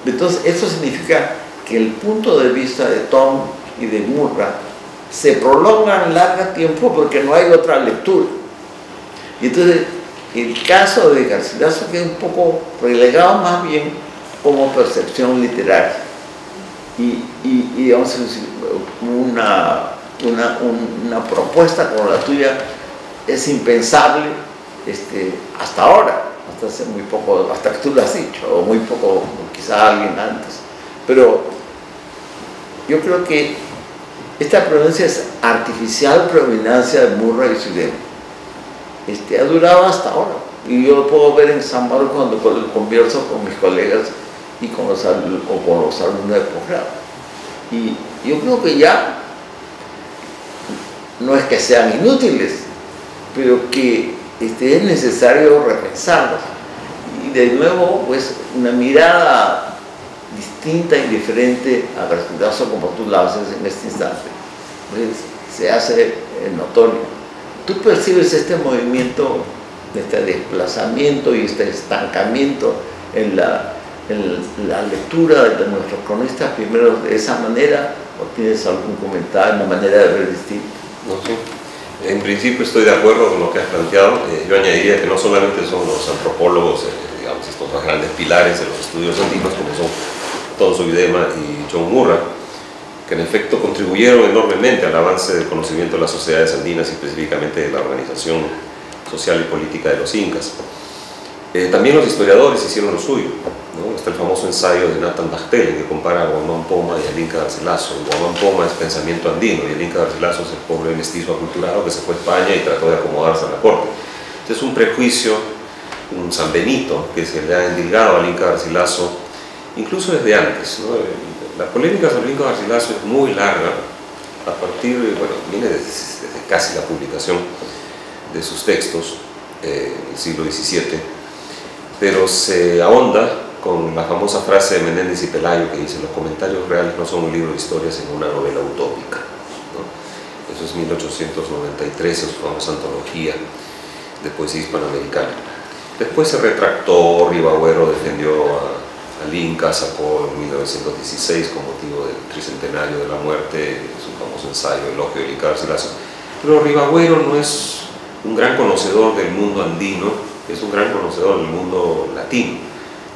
Entonces, eso significa que el punto de vista de Tom y de Murra se prolonga en largo tiempo porque no hay otra lectura. Y entonces, el caso de Garcilaso queda un poco relegado más bien como percepción literaria. Y vamos a decir, una propuesta como la tuya es impensable hasta ahora, hasta hace muy poco, hasta que tú lo has dicho, o muy poco, quizá alguien antes. Pero yo creo que esta predominancia es artificial predominancia de Murra y Zuidema. Ha durado hasta ahora. Y yo lo puedo ver en San Marcos cuando converso con mis colegas y con los alumnos de posgrado. Y yo creo que ya no es que sean inútiles, pero que es necesario repensarlos. Y de nuevo, pues, una mirada distinta y diferente a Garcilaso como tú la haces en este instante, pues, se hace notorio. Tú percibes este movimiento, este desplazamiento y este estancamiento en la lectura de nuestros cronistas primeros de esa manera, o tienes algún comentario, una manera de ver distinta? No, sí. En principio estoy de acuerdo con lo que has planteado. Yo añadiría que no solamente son los antropólogos, digamos, estos más grandes pilares de los estudios andinos, como son Tom Zuidema y John Murra, que en efecto contribuyeron enormemente al avance del conocimiento de las sociedades andinas y específicamente de la organización social y política de los incas. También los historiadores hicieron lo suyo, ¿no? Está el famoso ensayo de Nathan Dachtelen que compara a Guamán Poma y al Inca Garcilaso. Guamán Poma es pensamiento andino y el Inca Garcilaso es el pobre mestizo aculturado que se fue a España y trató de acomodarse a la corte. Este es un prejuicio, un San Benito que se le ha endilgado al Inca Garcilaso incluso desde antes, ¿no? La polémica sobre el Inca Garcilaso es muy larga, a partir, bueno, viene desde casi la publicación de sus textos, el siglo XVII, pero se ahonda con la famosa frase de Menéndez y Pelayo que dice: los comentarios reales no son un libro de historia sino una novela utópica, ¿no? Eso es 1893, es su famosa antología de poesía hispanoamericana. Después se retractó, Ribagüero defendió al Inca, sacó en 1916 con motivo del tricentenario de la muerte su famoso ensayo Elogio del Inca Garcilaso. Pero Ribagüero no es un gran conocedor del mundo andino, es un gran conocedor del mundo latino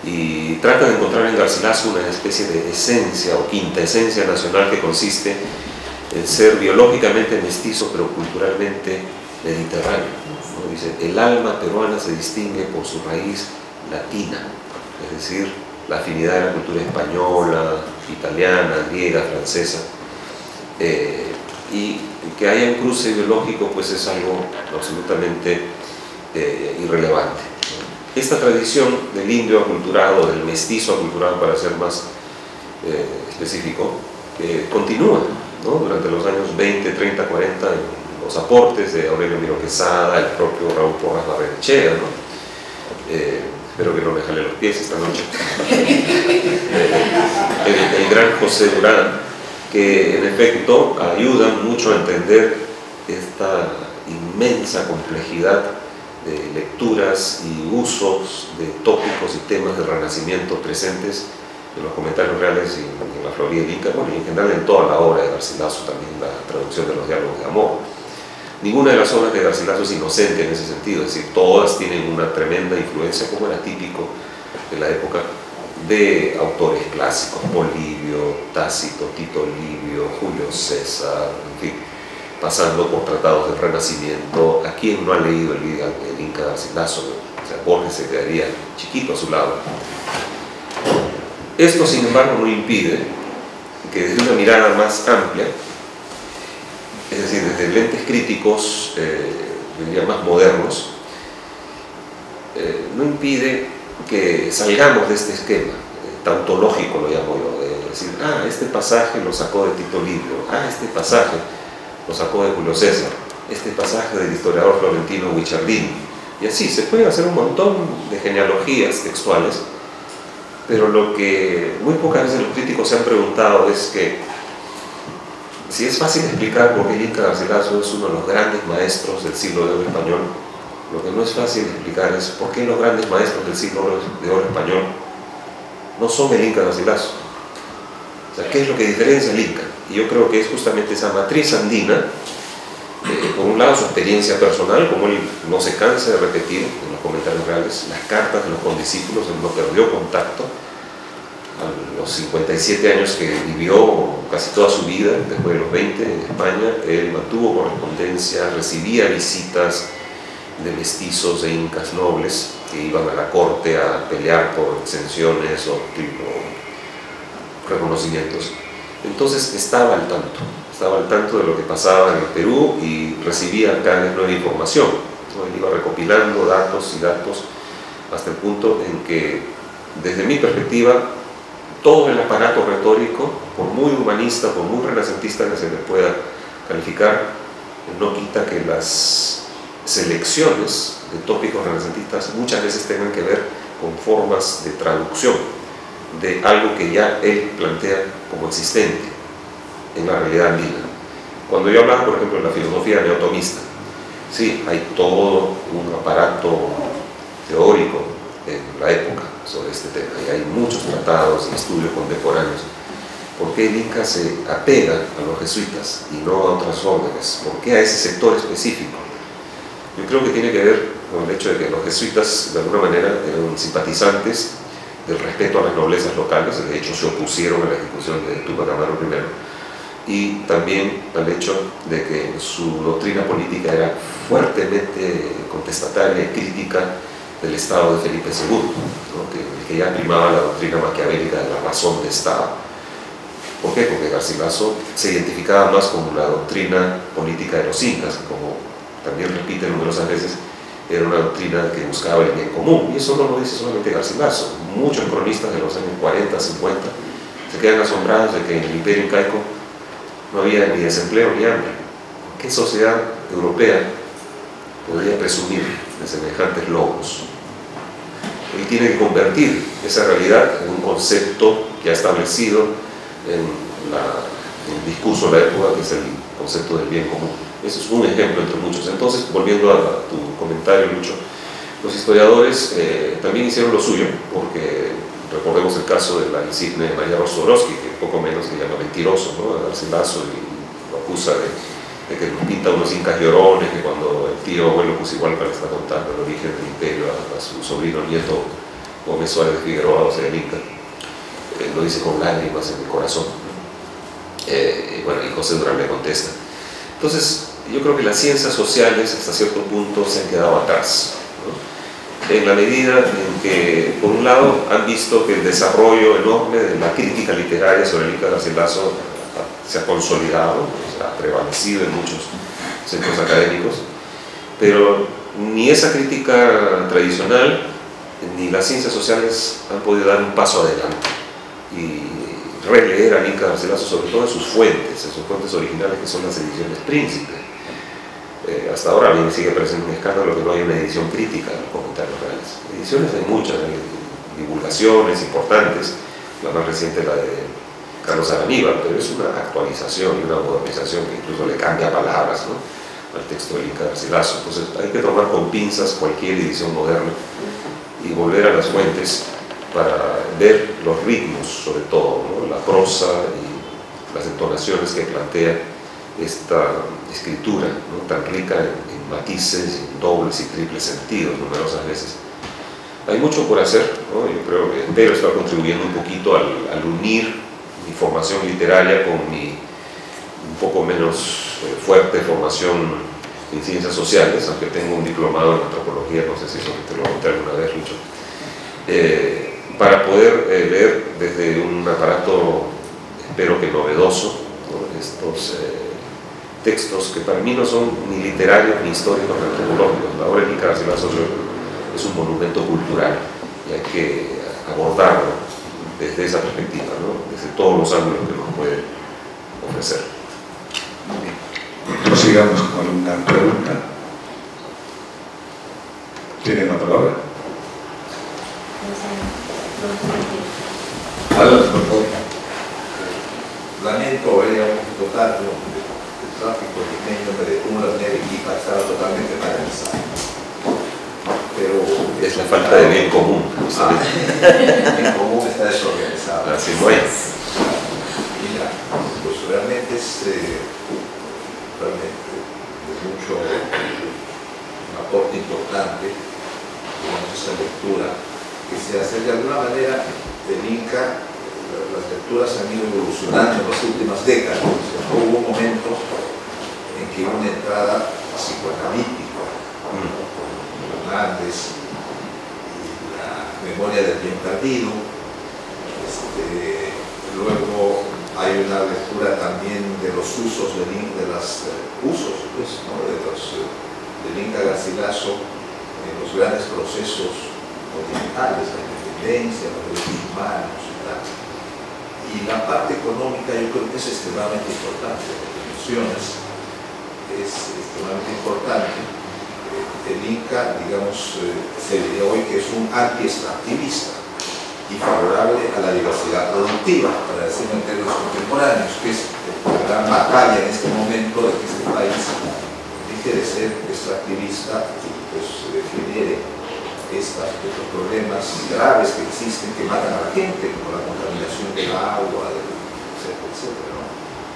y trata de encontrar en Garcilaso una especie de esencia o quinta esencia nacional que consiste en ser biológicamente mestizo pero culturalmente mediterráneo, ¿no? Dice: el alma peruana se distingue por su raíz latina, es decir, la afinidad de la cultura española, italiana, griega, francesa, y que haya un cruce biológico pues es algo absolutamente irrelevante. Esta tradición del indio aculturado, del mestizo aculturado para ser más específico, continúa, ¿no? Durante los años 20, 30, 40, en los aportes de Aurelio Miró Quesada, el propio Raúl Porras Barrenechea, ¿no? Espero que no me jale los pies esta noche. El gran José Durán, que en efecto ayudan mucho a entender esta inmensa complejidad de lecturas y usos de tópicos y temas del Renacimiento presentes en los comentarios reales y en la Florida del Inca, bueno, y en general en toda la obra de Garcilaso, también la traducción de los diálogos de amor. Ninguna de las obras de Garcilaso es inocente en ese sentido, es decir, todas tienen una tremenda influencia, como era típico de la época, de autores clásicos: Polibio, Tácito, Tito Livio, Julio César, en fin, pasando por tratados del Renacimiento. ¿A quién no ha leído el Inca Garcilaso? O sea, Borges se quedaría chiquito a su lado. Esto, sin embargo, no impide que desde una mirada más amplia, es decir, desde lentes críticos, diría más modernos, no impide que salgamos de este esquema tautológico, lo llamo yo, de decir: ah, este pasaje lo sacó de Tito Livio, ah, este pasaje lo sacó de Julio César, este pasaje del historiador florentino Guicciardini, y así se pueden hacer un montón de genealogías textuales, pero lo que muy pocas veces los críticos se han preguntado es que si es fácil explicar por qué el Inca Garcilaso es uno de los grandes maestros del siglo de oro español, lo que no es fácil explicar es por qué los grandes maestros del siglo de oro español no son el Inca Garcilaso. O sea, ¿qué es lo que diferencia al Inca? Y yo creo que es justamente esa matriz andina, por un lado su experiencia personal, como él no se cansa de repetir en los comentarios reales, las cartas de los condiscípulos, él no perdió contacto. A los 57 años que vivió casi toda su vida, después de los 20 en España, él mantuvo correspondencia, recibía visitas de mestizos e incas nobles que iban a la corte a pelear por exenciones o reconocimientos. Entonces estaba al tanto de lo que pasaba en el Perú y recibía cada vez nueva información, ¿no? Él iba recopilando datos y datos hasta el punto en que, desde mi perspectiva, todo el aparato retórico, por muy humanista, por muy renacentista que se le pueda calificar, no quita que las selecciones de tópicos renacentistas muchas veces tengan que ver con formas de traducción de algo que ya él plantea como existente en la realidad andina. Cuando yo hablaba, por ejemplo, de la filosofía neotomista, sí, hay todo un aparato teórico en la época sobre este tema, y hay muchos tratados y estudios contemporáneos. ¿Por qué el Inca se apega a los jesuitas y no a otras órdenes? ¿Por qué a ese sector específico? Yo creo que tiene que ver con el hecho de que los jesuitas, de alguna manera, eran simpatizantes del respeto a las noblezas locales. De hecho, se opusieron a la ejecución de Tupac Amaru I, y también al hecho de que su doctrina política era fuertemente contestataria y crítica del Estado de Felipe II, ¿no? que ya primaba la doctrina maquiavélica de la razón de Estado. ¿Por qué? Porque Garcilaso se identificaba más con la doctrina política de los incas, que como también repite numerosas veces, era una doctrina que buscaba el bien común, y eso no lo dice solamente Garcilaso. Muchos cronistas de los años 40, 50 se quedan asombrados de que en el Imperio Incaico no había ni desempleo ni hambre. ¿Qué sociedad europea podría presumir de semejantes logros? Él tiene que convertir esa realidad en un concepto que ha establecido en el discurso de la época, que es el concepto del bien común. Ese es un ejemplo entre muchos. Entonces, volviendo a tu comentario, Lucho, los historiadores también hicieron lo suyo, porque recordemos el caso de la insigne María Rostrovsky, que poco menos le llama mentiroso, ¿no?, a Garcilaso, y lo acusa de que nos pinta unos incas llorones, que cuando el tío abuelo Cusihualpa le está contando el origen del imperio a su sobrino nieto Gómez Suárez de Figueroa, o sea, el Inca, lo dice con lágrimas en el corazón. Bueno, y José Durán le contesta. Entonces, yo creo que las ciencias sociales hasta cierto punto se han quedado atrás, ¿no?, en la medida en que, por un lado, han visto que el desarrollo enorme de la crítica literaria sobre el Inca Garcilaso se ha consolidado, ha prevalecido en muchos centros académicos, pero ni esa crítica tradicional ni las ciencias sociales han podido dar un paso adelante y releer al Inca Garcilaso, sobre todo en sus fuentes originales, que son las ediciones Príncipe. Hasta ahora bien sigue presente un escándalo que no hay una edición crítica de los comentarios reales. Ediciones hay muchas, hay divulgaciones importantes, la más reciente la de Carlos Araníbal, pero es una actualización y una modernización que incluso le cambia palabras, ¿no?, al texto del Inca Garcilaso. Entonces hay que tomar con pinzas cualquier edición moderna y volver a las fuentes para ver los ritmos, sobre todo, ¿no?, la prosa y las entonaciones que plantea esta escritura, ¿no?, tan rica en matices, en dobles y triples sentidos numerosas veces. Hay mucho por hacer, ¿no? Yo creo que espero estar contribuyendo un poquito al unir mi formación literaria con mi un poco menos fuerte formación en ciencias sociales, aunque tengo un diplomado en antropología, no sé si eso te lo conté alguna vez, Lucho, para poder leer desde un aparato, espero que novedoso, ¿no?, estos textos que para mí no son ni literarios ni históricos ni antropológicos. La obra de Inca Garcilaso es un monumento cultural y hay que abordarlo desde esa perspectiva, ¿no?, desde todos los ángulos que nos puede ofrecer. Muy bien. Prosigamos con alguna pregunta. ¿Tienen la palabra? Adelante, por favor. Lamento haber llegado un poquito tarde. El tráfico limeño me detuvo la línea de Arequipa, estaba totalmente paralizado. Pero es la falta de bien común. El bien común está desorganizado. Así no es. Mira, pues realmente es mucho un aporte importante, digamos, esa lectura que se hace de alguna manera del Inca. Las lecturas han ido evolucionando en las últimas décadas. O sea, hubo un momento en que una entrada psicoanalítica, Hernández, la memoria del bien perdido, luego hay una lectura también de los usos del Inca Garcilaso en los grandes procesos continentales, la independencia, los derechos humanos y tal. Y la parte económica yo creo que es extremadamente importante, las dimensiones es extremadamente importante. El Inca, digamos, se diría hoy que es un anti-extractivista y favorable a la diversidad productiva, para decirlo en términos contemporáneos, que es la gran batalla en este momento de que este país deje de ser extractivista y pues genere estos problemas graves que existen, que matan a la gente, como la contaminación del agua, etcétera, etcétera, ¿no?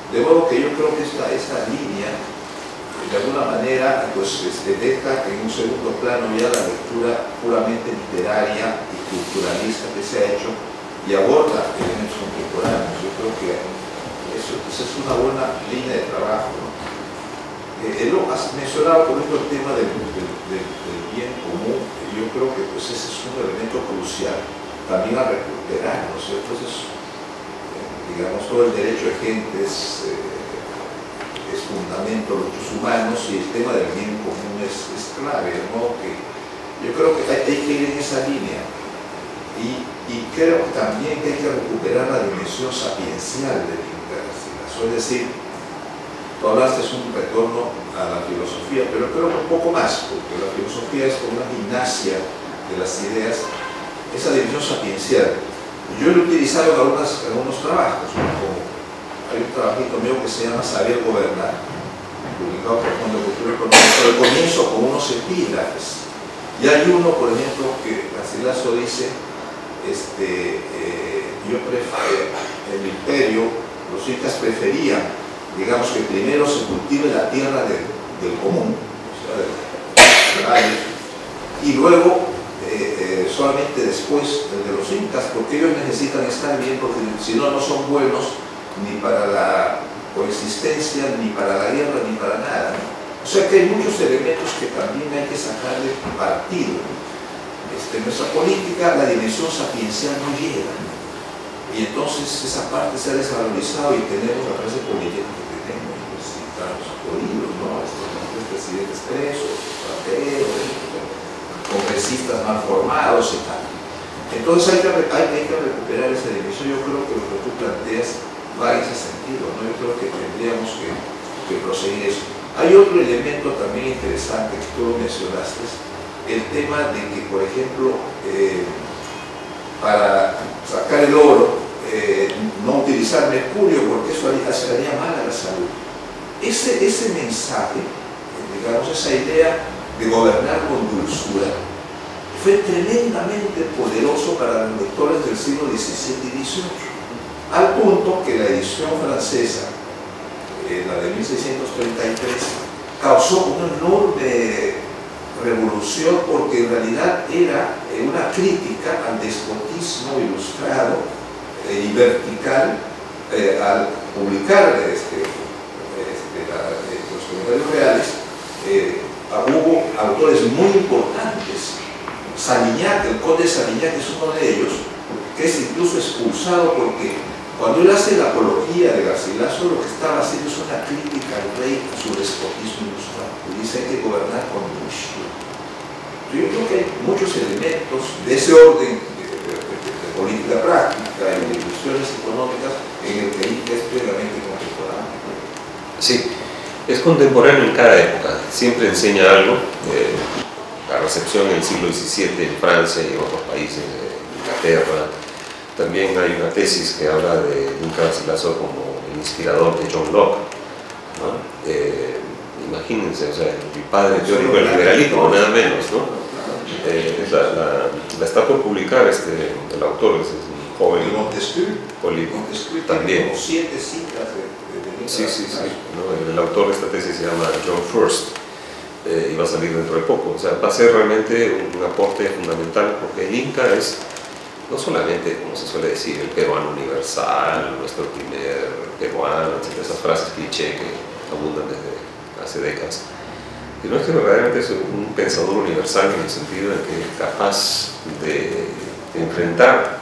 De modo que yo creo que esta línea, de alguna manera, pues deja en un segundo plano ya la lectura puramente literaria y culturalista que se ha hecho y aborda elementos contemporáneos. Yo creo que es cierto? Esa es una buena línea de trabajo, ¿no? Has mencionado, por ejemplo, el tema del bien común. Yo creo que pues, ese es un elemento crucial también a recuperar, ¿no es cierto? Entonces, digamos, todo el derecho de gente es fundamento de los derechos humanos y el tema del bien común es clave, de modo que yo creo que hay que ir en esa línea. Y creo también que hay que recuperar la dimensión sapiencial del Inca Garcilaso, es decir, tú hablaste de un retorno a la filosofía, pero creo que un poco más, porque la filosofía es como una gimnasia de las ideas, esa dimensión sapiencial. Yo lo he utilizado en algunos trabajos, ¿no? Como hay un trabajito mío que se llama Saber Gobernar, publicado por el Fondo de Cultura Económica, pero comienzo con unos epígrafes. Y hay uno, por ejemplo, que Garcilaso dice, yo prefiero, el imperio, los incas preferían, digamos, que primero se cultive la tierra del común, o sea, del valle, y luego solamente después el de los incas, porque ellos necesitan estar bien, porque si no, no son buenos ni para la coexistencia, ni para la guerra, ni para nada, ¿no? O sea que hay muchos elementos que también hay que sacarle partido. En nuestra política la dimensión sapiencial no llega, ¿no? Y entonces esa parte se ha desvalorizado y tenemos la clase política que tenemos, pues, estamos jodidos, ¿no? Estos presidentes presos, congresistas mal formados y tal. Entonces hay que recuperar esa dimensión. Yo creo que lo que tú planteas va en ese sentido, ¿no? Yo creo que tendríamos que proseguir eso. Hay otro elemento también interesante que tú lo mencionaste, el tema de que, por ejemplo, para sacar el oro, no utilizar mercurio, porque eso haría mal a la salud. Ese mensaje, digamos, esa idea de gobernar con dulzura, fue tremendamente poderoso para los lectores del siglo XVII y XVIII, al punto que la edición francesa, la de 1633, causó una enorme revolución, porque en realidad era una crítica al despotismo ilustrado y vertical. Al publicar los comentarios reales, hubo autores muy importantes. Salignac, el conde Salignac es uno de ellos, que es incluso expulsado porque cuando él hace la apología de Garcilaso, lo que estaba haciendo es una crítica al rey, a su despotismo ilustrado. Y dice que hay que gobernar con dulzura. Yo creo que hay muchos elementos de ese orden de política práctica y de ilusiones económicas en el que es plenamente contemporáneo. Sí, es contemporáneo en cada época, siempre enseña algo. La recepción en el siglo XVII en Francia y en otros países, Inglaterra. También hay una tesis que habla de Inca Garcilaso como el inspirador de John Locke, ¿no? Imagínense, o sea, el padre teórico del liberalismo, nada menos, ¿no? La está por publicar el autor, es un joven político también. Como 7 citas de Sí, ¿no? El autor de esta tesis se llama John First, y va a salir dentro de poco. O sea, va a ser realmente un aporte fundamental, porque el Inca es no solamente, como se suele decir, el peruano universal, nuestro primer peruano, etc., esas frases cliché que abundan desde hace décadas, sino es que verdaderamente es un pensador universal en el sentido de que es capaz de enfrentar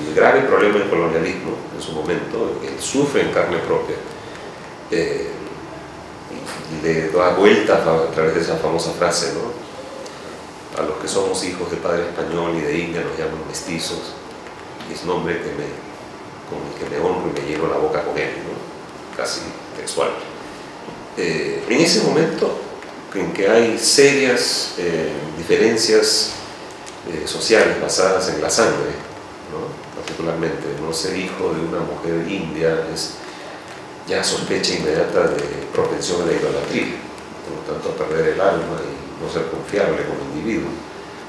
el grave problema del colonialismo en su momento, que él sufre en carne propia, y le da vuelta a través de esa famosa frase, ¿no? A los que somos hijos de padre español y de india nos llaman mestizos, y es nombre con el que me honro y me lleno la boca con él, ¿no? Casi textual. En ese momento en que hay serias diferencias sociales basadas en la sangre, ¿no? Particularmente no ser hijo de una mujer india es ya sospecha inmediata de propensión a la idolatría, por lo tanto a perder el alma y no ser confiable como individuo.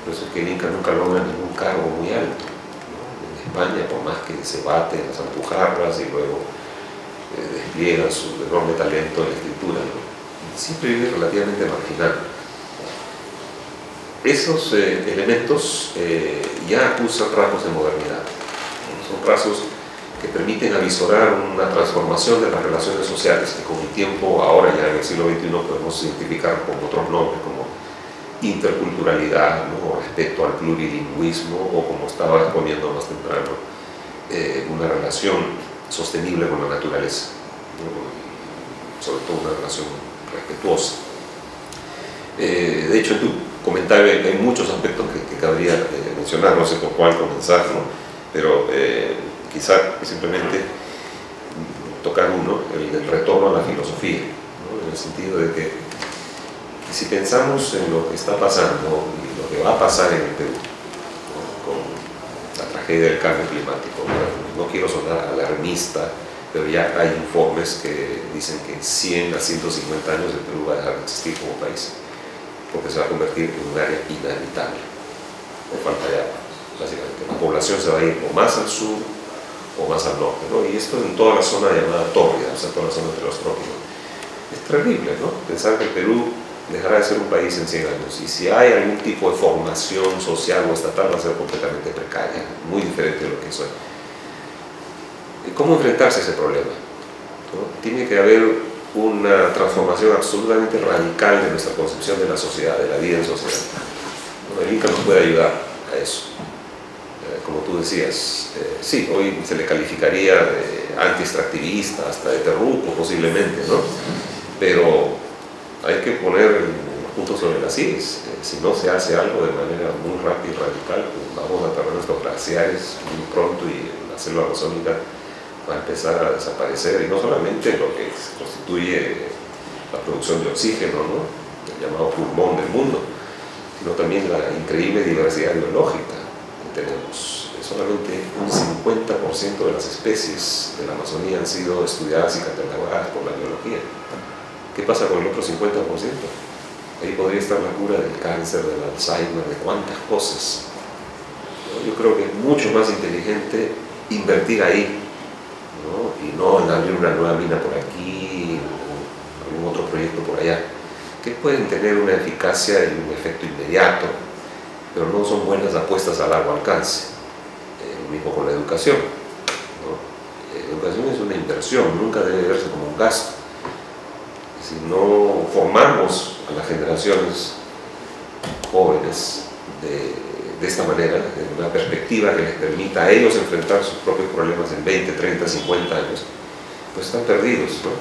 Por eso es que el Inca nunca logra ningún cargo muy alto, ¿no? En España, por más que se bate en las alpujarras y luego despliega su enorme talento en la escritura, ¿no? Siempre vive relativamente marginal. Esos elementos ya acusan rasgos de modernidad, ¿no? Son rasgos que permiten avisorar una transformación de las relaciones sociales, que con el tiempo, ahora ya en el siglo XXI, podemos identificar con otros nombres como interculturalidad, ¿no? O respeto al plurilingüismo, o como estaba exponiendo más temprano, una relación sostenible con la naturaleza, ¿no? Sobre todo una relación respetuosa. De hecho, en tu comentario hay muchos aspectos que cabría mencionar, no sé por cuál comenzar, ¿no? Pero quizá simplemente tocar uno, el retorno a la filosofía, ¿no? En el sentido de que si pensamos en lo que está pasando y lo que va a pasar en el Perú, ¿no? Con la tragedia del cambio climático, no quiero sonar alarmista, pero ya hay informes que dicen que en 100 a 150 años el Perú va a dejar de existir como país, porque se va a convertir en un área inhabitable, por falta de agua. Básicamente, la población se va a ir o más al sur o más al norte, ¿no? Y esto en toda la zona llamada tórrida, o sea, toda la zona entre los trópicos. Es terrible, ¿no? Pensar que el Perú dejará de ser un país en 100 años, y si hay algún tipo de formación social o estatal va a ser completamente precaria, muy diferente de lo que es hoy. ¿Cómo enfrentarse a ese problema? ¿No? Tiene que haber una transformación absolutamente radical de nuestra concepción de la sociedad, de la vida en sociedad. ¿No? El Inca nos puede ayudar a eso. Como tú decías, sí, hoy se le calificaría de anti-extractivista, hasta de terruco posiblemente, ¿no? Pero hay que poner los puntos sobre las sillas. Si no se hace algo de manera muy rápida y radical, pues vamos a perder nuestros glaciares muy pronto y la selva amazónica va a empezar a desaparecer, y no solamente lo que constituye la producción de oxígeno, ¿no? El llamado pulmón del mundo, sino también la increíble diversidad biológica que tenemos. Solamente un 50% de las especies de la Amazonía han sido estudiadas y catalogadas por la biología. ¿Qué pasa con el otro 50%? Ahí podría estar la cura del cáncer, del Alzheimer, de cuántas cosas. Yo creo que es mucho más inteligente invertir ahí, ¿no? Y no en abrir una nueva mina por aquí o algún otro proyecto por allá, que pueden tener una eficacia y un efecto inmediato, pero no son buenas apuestas a largo alcance. Lo mismo con la educación, ¿no? La educación es una inversión, nunca debe verse como un gasto. Si no formamos a las generaciones jóvenes de esta manera, en una perspectiva que les permita a ellos enfrentar sus propios problemas en 20, 30, 50 años, pues están perdidos, ¿no?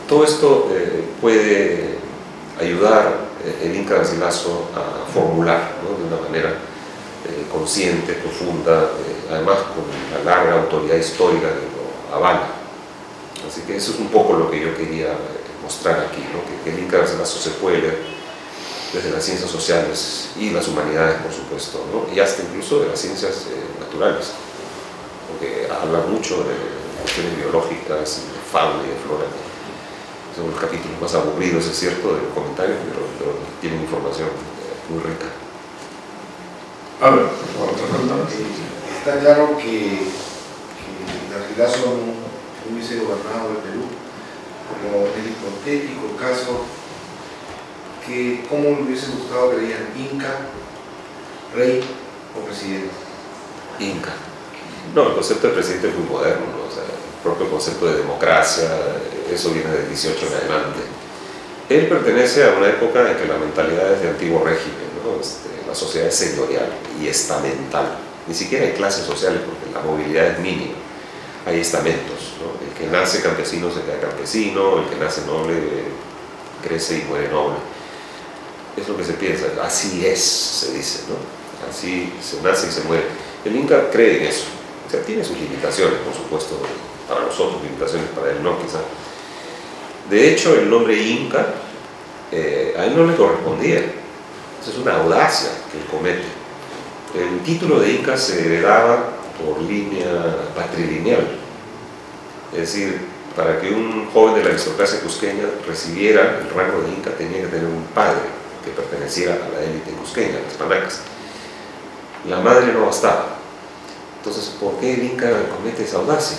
Todo esto puede ayudar el Inca Garcilaso a formular, ¿no? De una manera consciente, profunda, además con la larga autoridad histórica que lo avala. Así que eso es un poco lo que yo quería mostrar aquí, ¿no? Que el Inca Garcilaso se puede leer desde las ciencias sociales y las humanidades, por supuesto, ¿no? Y hasta incluso de las ciencias naturales, porque habla mucho de cuestiones biológicas, de fauna y de flora. Son los capítulos más aburridos, es cierto, de los comentarios, pero tienen información muy rica. A ver, otra pregunta. Está claro que Garcilaso no hubiese gobernado el Perú, como el hipotético caso que cómo le hubiese gustado que le digan Inca, rey o presidente. Inca. No, el concepto de presidente es muy moderno, ¿no? O sea, el propio concepto de democracia, eso viene del 18 en adelante. Él pertenece a una época en que la mentalidad es de antiguo régimen, ¿no? La sociedad es señorial y estamental. Ni siquiera hay clases sociales porque la movilidad es mínima. Hay estamentos, ¿no? El que nace campesino se queda campesino, el que nace noble crece y muere noble. Es lo que se piensa, así es, se dice, ¿no? Así se nace y se muere. El Inca cree en eso. O sea, tiene sus limitaciones, por supuesto, para nosotros, limitaciones para él no, quizá. De hecho, el nombre Inca a él no le correspondía. Esa es una audacia que él comete. El título de Inca se heredaba por línea patrilineal. Es decir, para que un joven de la aristocracia cusqueña recibiera el rango de Inca tenía que tener un padre que perteneciera a la élite cusqueña, las panacas. La madre no bastaba. Entonces, ¿por qué el Inca comete esa audacia?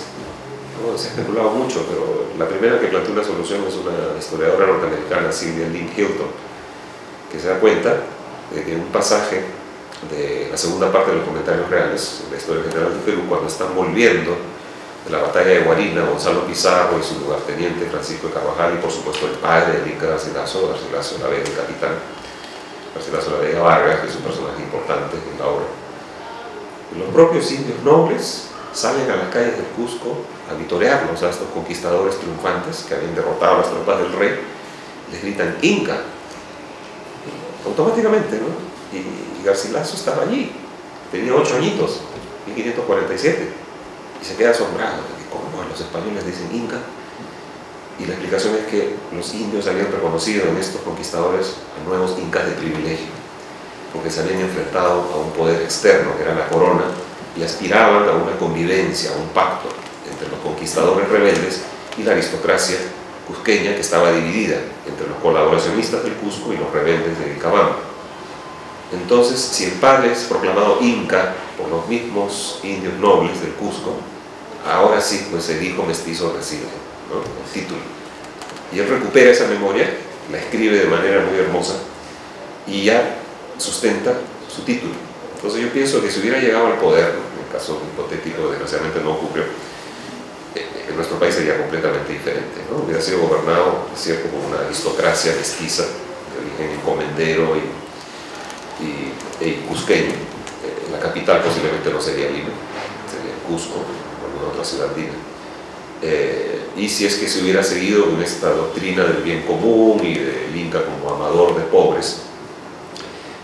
No, se ha especulado mucho, pero la primera que planteó una solución es una historiadora norteamericana, Sylvia Lynn Hilton, que se da cuenta de que un pasaje de la segunda parte de los comentarios reales, la historia general del Perú, cuando están volviendo de la batalla de Guarina, Gonzalo Pizarro y su lugarteniente Francisco de Carvajal, y por supuesto el padre del Inca Garcilaso, Garcilaso de la Vega, el capitán, Garcilaso de la Vega Vargas, que es un personaje importante en la obra. Y los propios indios nobles salen a las calles del Cusco a vitorearlos, a estos conquistadores triunfantes que habían derrotado a las tropas del rey, les gritan Inca, automáticamente, ¿no? Y Garcilaso estaba allí, tenía 8 añitos, 1547, y se queda asombrado de que cómo los españoles dicen Inca. Y la explicación es que los indios habían reconocido en estos conquistadores a nuevos incas de privilegio, porque se habían enfrentado a un poder externo que era la corona y aspiraban a una convivencia, a un pacto entre los conquistadores rebeldes y la aristocracia cusqueña, que estaba dividida entre los colaboracionistas del Cusco y los rebeldes de Vilcabamba. Entonces, si el padre es proclamado inca por los mismos indios nobles del Cusco, ahora sí, pues el hijo mestizo recibe, ¿no?, el título. Y él recupera esa memoria, la escribe de manera muy hermosa y ya sustenta su título. Entonces yo pienso que si hubiera llegado al poder, en el caso hipotético, desgraciadamente no ocurrió, en nuestro país sería completamente diferente, ¿no? Hubiera sido gobernado, es cierto, por una aristocracia mestiza de origen encomendero y cusqueño. La capital posiblemente no sería Lima, sería Cusco o alguna otra ciudad andina. Y si es que se hubiera seguido con esta doctrina del bien común y del Inca como amador de pobres,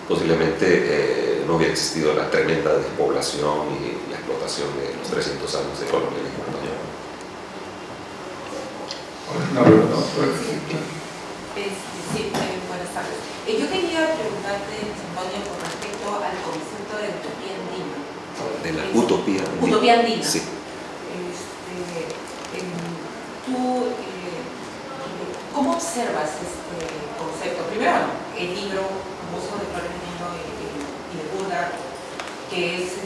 posiblemente no hubiera existido la tremenda despoblación y la explotación de los 300 años de colonialismo español. Sí, buenas tardes. Yo quería preguntarte, Antonio, con respecto al concepto de utopía andina. De la utopía andina. Utopía andina. Sí. ¿Tú cómo observas este concepto? Primero, el libro famoso de Flores Nino y de Burda, que es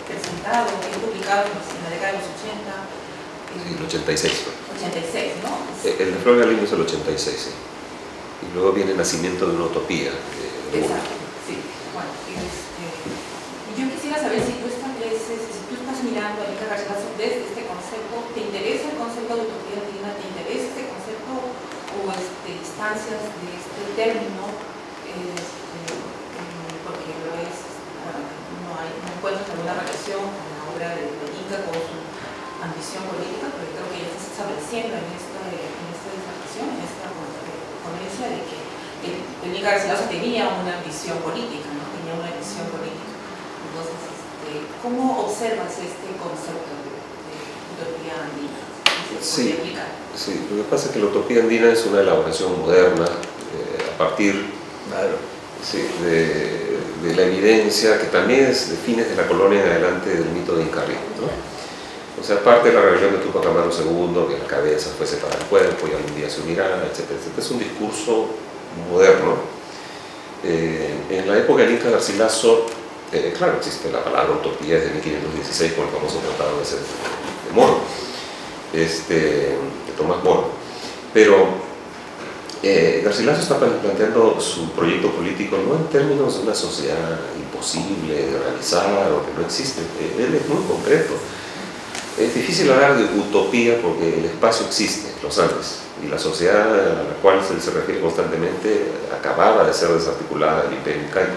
presentado, que es publicado en la década de los 80. Sí, el 86. 86, ¿no? El de Flores Nino es el 86, sí. Y luego viene el nacimiento de una utopía. Exacto, sí. Bueno, yo quisiera saber si tú estableces, si tú estás mirando a Inca Garcilaso desde este concepto, ¿te interesa el concepto de utopía andina? ¿Te interesa este concepto o instancias de este término? Porque lo es, bueno, no encuentro alguna relación con la obra de Inca con su ambición política, pero creo que ya se está estableciendo en esta disertación, en esta ponencia, de que el Inca Garcilaso tenía una ambición política, ¿no? Tenía una visión política. Entonces, ¿cómo observas este concepto de utopía andina? Sí, sí, lo que pasa es que la utopía andina es una elaboración moderna a partir sí, de la evidencia que también es de fines de la colonia en adelante del mito de Incarri, ¿no? O sea, parte de la rebelión de Tupac Amaru II, que la cabeza fuese para el cuerpo y algún día se unirá, etcétera, etcétera. Es un discurso moderno. En la época del Inca Garcilaso, claro, existe la palabra utopía desde 1516 con el famoso tratado de Moro, de Tomás Moro. Pero Garcilaso está planteando su proyecto político no en términos de una sociedad imposible de realizar o que no existe. Él es muy concreto. Es difícil hablar de utopía porque el espacio existe, los Andes, y la sociedad a la cual se refiere constantemente acababa de ser desarticulada del imperio incaico.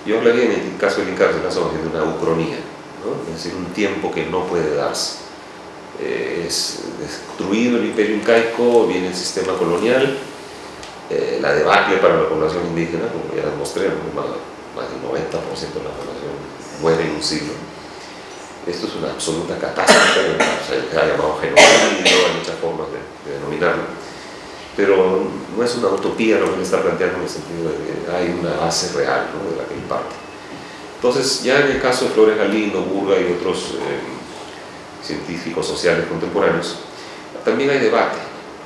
Yo hablaría en el caso del Inca Garcilaso de una ucronía, ¿no? Es decir, un tiempo que no puede darse. Es destruido el imperio incaico, viene el sistema colonial, la debacle para la población indígena, como ya demostré, más del 90% de la población muere en un siglo. Esto es una absoluta catástrofe, se ha llamado genocidio, hay muchas formas de denominarlo, pero no es una utopía lo que él está planteando en el sentido de que hay una base real, ¿no?, de la que él parte. Entonces, ya en el caso de Flores Galindo, Burga y otros científicos sociales contemporáneos, también hay debate,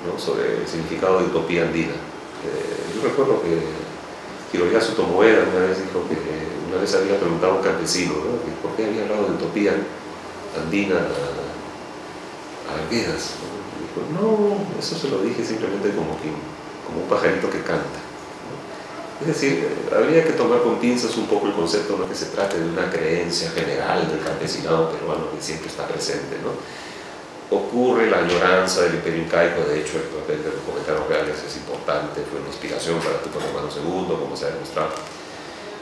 ¿no?, sobre el significado de utopía andina. Yo recuerdo que Hiroyasu Tomoeda una vez dijo que una vez había preguntado a un campesino, ¿no?, que por qué había hablado de utopía andina a Arguedas. Dijo, no, eso se lo dije simplemente como un pajarito que canta, ¿no? Es decir, habría que tomar con pinzas un poco el concepto, no que se trate de una creencia general del campesinado peruano que siempre está presente, ¿no? Ocurre la añoranza del imperio incaico, de hecho el papel de los comentarios reales es importante, fue una inspiración para Tupac Amaru II, como se ha demostrado,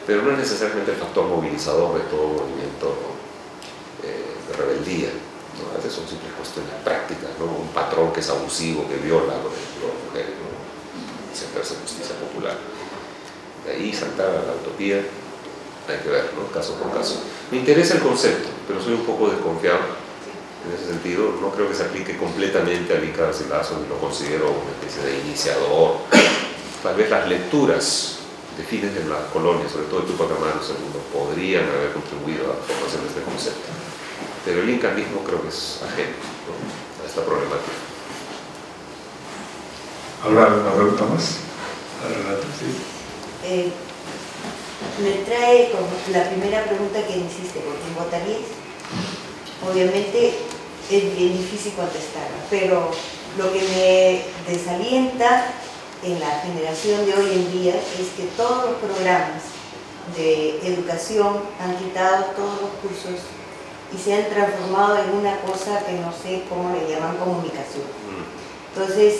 pero no es necesariamente el factor movilizador de todo movimiento de rebeldía, ¿no? A veces son simples cuestiones prácticas, ¿no? Un patrón que es abusivo, que viola a las mujeres, ¿no? Sin hacerse justicia popular. De ahí saltar a la utopía, hay que ver, ¿no? Caso por caso. Me interesa el concepto, pero soy un poco desconfiado en ese sentido. No creo que se aplique completamente a Inca Garcilaso, ni lo considero una especie de iniciador. Tal vez las lecturas de fines de la colonia, sobre todo de Tupac Amaru II, podrían haber contribuido a la formación de este concepto. Pero el incanismo creo que es ajeno, ¿no? A esta problemática. ¿Habrá una pregunta más? Adelante, sí. Me trae como la primera pregunta que me hiciste, porque en Botanís, obviamente es bien difícil contestarla, pero lo que me desalienta en la generación de hoy en día es que todos los programas de educación han quitado todos los cursos y se han transformado en una cosa que no sé cómo le llaman comunicación. Entonces,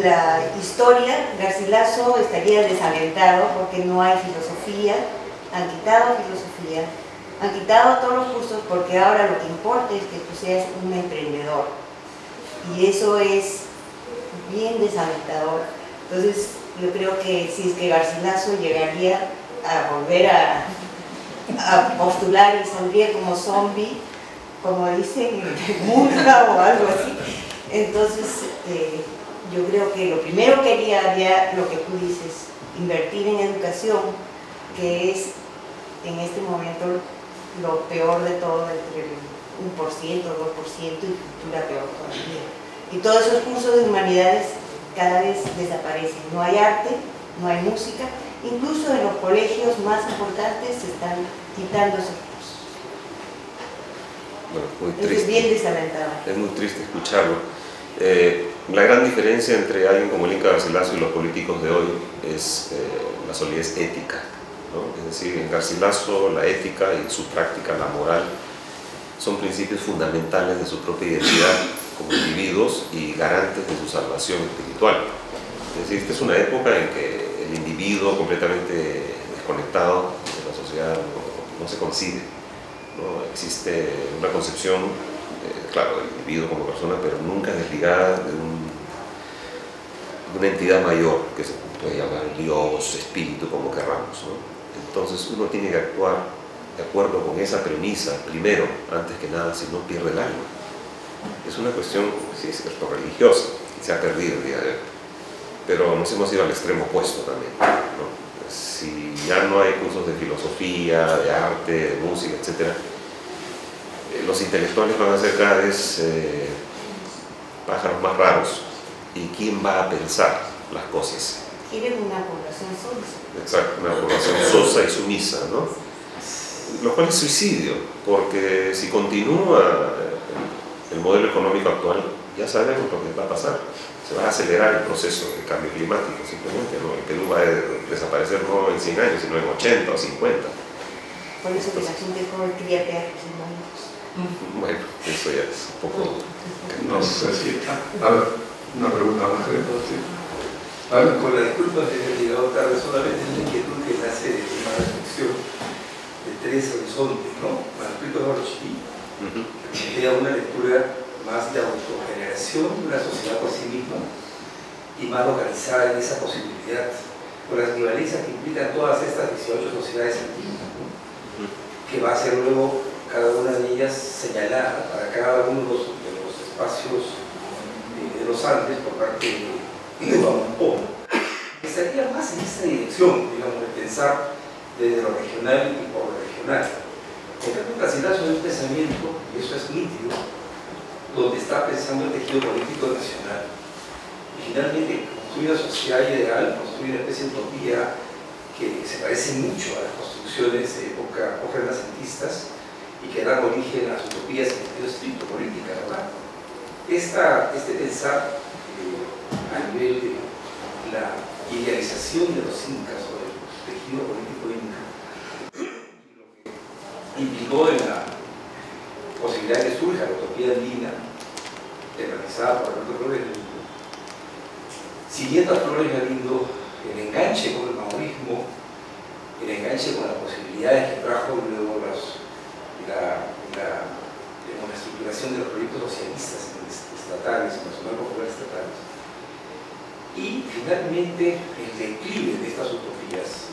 la historia, Garcilaso estaría desalentado porque no hay filosofía, han quitado filosofía, han quitado todos los cursos porque ahora lo que importa es que tú seas un emprendedor y eso es bien desalentador. Entonces yo creo que si es que Garcilaso llegaría a volver a postular y saldría como zombie, como dicen, Murga o algo así, entonces yo creo que lo primero que haría lo que tú dices, invertir en educación, que es en este momento lo peor de todo, entre el 1%, 2% y cultura peor todavía. Y todos esos cursos de humanidades cada vez desaparecen. No hay arte, no hay música, incluso en los colegios más importantes se están quitando esos cursos. Bueno, muy triste. Es bien desalentador. Es muy triste escucharlo. La gran diferencia entre alguien como el Inca Garcilaso y los políticos de hoy es la solidez ética, ¿no? Es decir, en Garcilaso la ética y su práctica, la moral, son principios fundamentales de su propia identidad como individuos y garantes de su salvación espiritual. Es decir, esta es una época en que el individuo completamente desconectado de la sociedad no se concibe, ¿no? Existe una concepción claro, del individuo como persona, pero nunca desligada de una entidad mayor, que se puede llamar Dios, espíritu, como querramos, ¿no? Entonces uno tiene que actuar de acuerdo con esa premisa, primero, antes que nada, si no pierde el alma. Es una cuestión, sí, es cierto, religiosa, y se ha perdido el día de hoy, pero nos hemos ido al extremo opuesto también, ¿no? Si ya no hay cursos de filosofía, de arte, de música, etc., los intelectuales van a ser cada vez pájaros más raros. ¿Y quién va a pensar las cosas? Quieren una población sosa. Exacto, una población sosa y sumisa, ¿no? Lo cual es suicidio, porque si continúa el modelo económico actual, ya sabemos lo que va a pasar. Se va a acelerar el proceso de cambio climático, simplemente, ¿no? El Perú va a desaparecer no en 100 años, sino en 80 o 50. Por eso que la gente joven cría perros y monos. Bueno, eso ya es un poco... No sé si... A ver, una pregunta más, creo. Sí. A ver. Con la disculpa de haber llegado tarde, solamente la inquietud que nace de una reflexión de tres horizontes, ¿no? Manuscrito de Orochi, que plantea una lectura más de autogeneración de una sociedad por sí misma y más localizada en esa posibilidad, con las pluralizas que implican todas estas 18 sociedades antiguas, ¿no? Que va a ser luego cada una de ellas señalada para cada uno de los espacios de los Andes por parte de Guamapó. Estaría más en esa dirección, digamos, de pensar desde lo regional y por lo regional. En cambio, Garcilaso es un pensamiento, y eso es nítido, donde está pensando el tejido político nacional. Y finalmente construye una sociedad ideal, construye una especie de utopía que se parece mucho a las construcciones de época post-renacentistas y que dan origen a las utopías en sentido estricto política, ¿verdad? Este pensar a nivel de la idealización de los incas o del tejido político inca, implicó en la posibilidad de que surja la utopía andina, tematizada por Alberto Flores Galindo, siguiendo a Flores Galindo el enganche con el maoísmo, el enganche con las posibilidades que trajo luego la estructuración de los proyectos socialistas estatales, nacional popular estatales, y finalmente el declive de estas utopías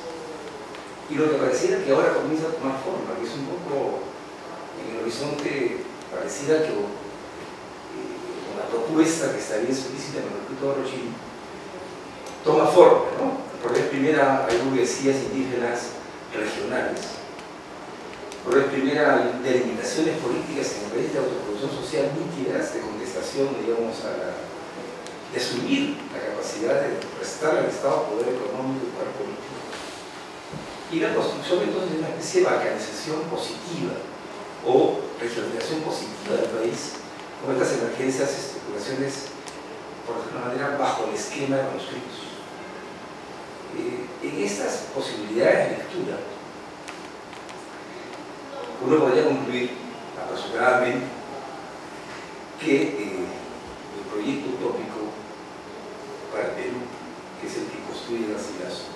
y lo que pareciera que ahora comienza a tomar forma, que es un poco en el horizonte, pareciera que una propuesta que estaría explícita en el Estatuto de Rochín toma forma, ¿no? Por vez primera hay burguesías indígenas regionales, por vez primera hay delimitaciones políticas en el país de autoproducción social nítidas, de contestación, digamos, de asumir la capacidad de prestar al Estado poder económico y poder político. Y la construcción entonces de una especie de balcanización positiva o regionalización positiva del país, con estas emergencias, estructuraciones, por alguna manera, bajo el esquema de manuscritos. En estas posibilidades de lectura, uno podría concluir apresuradamente que el proyecto utópico para el Perú, que es el que construye Garcilaso,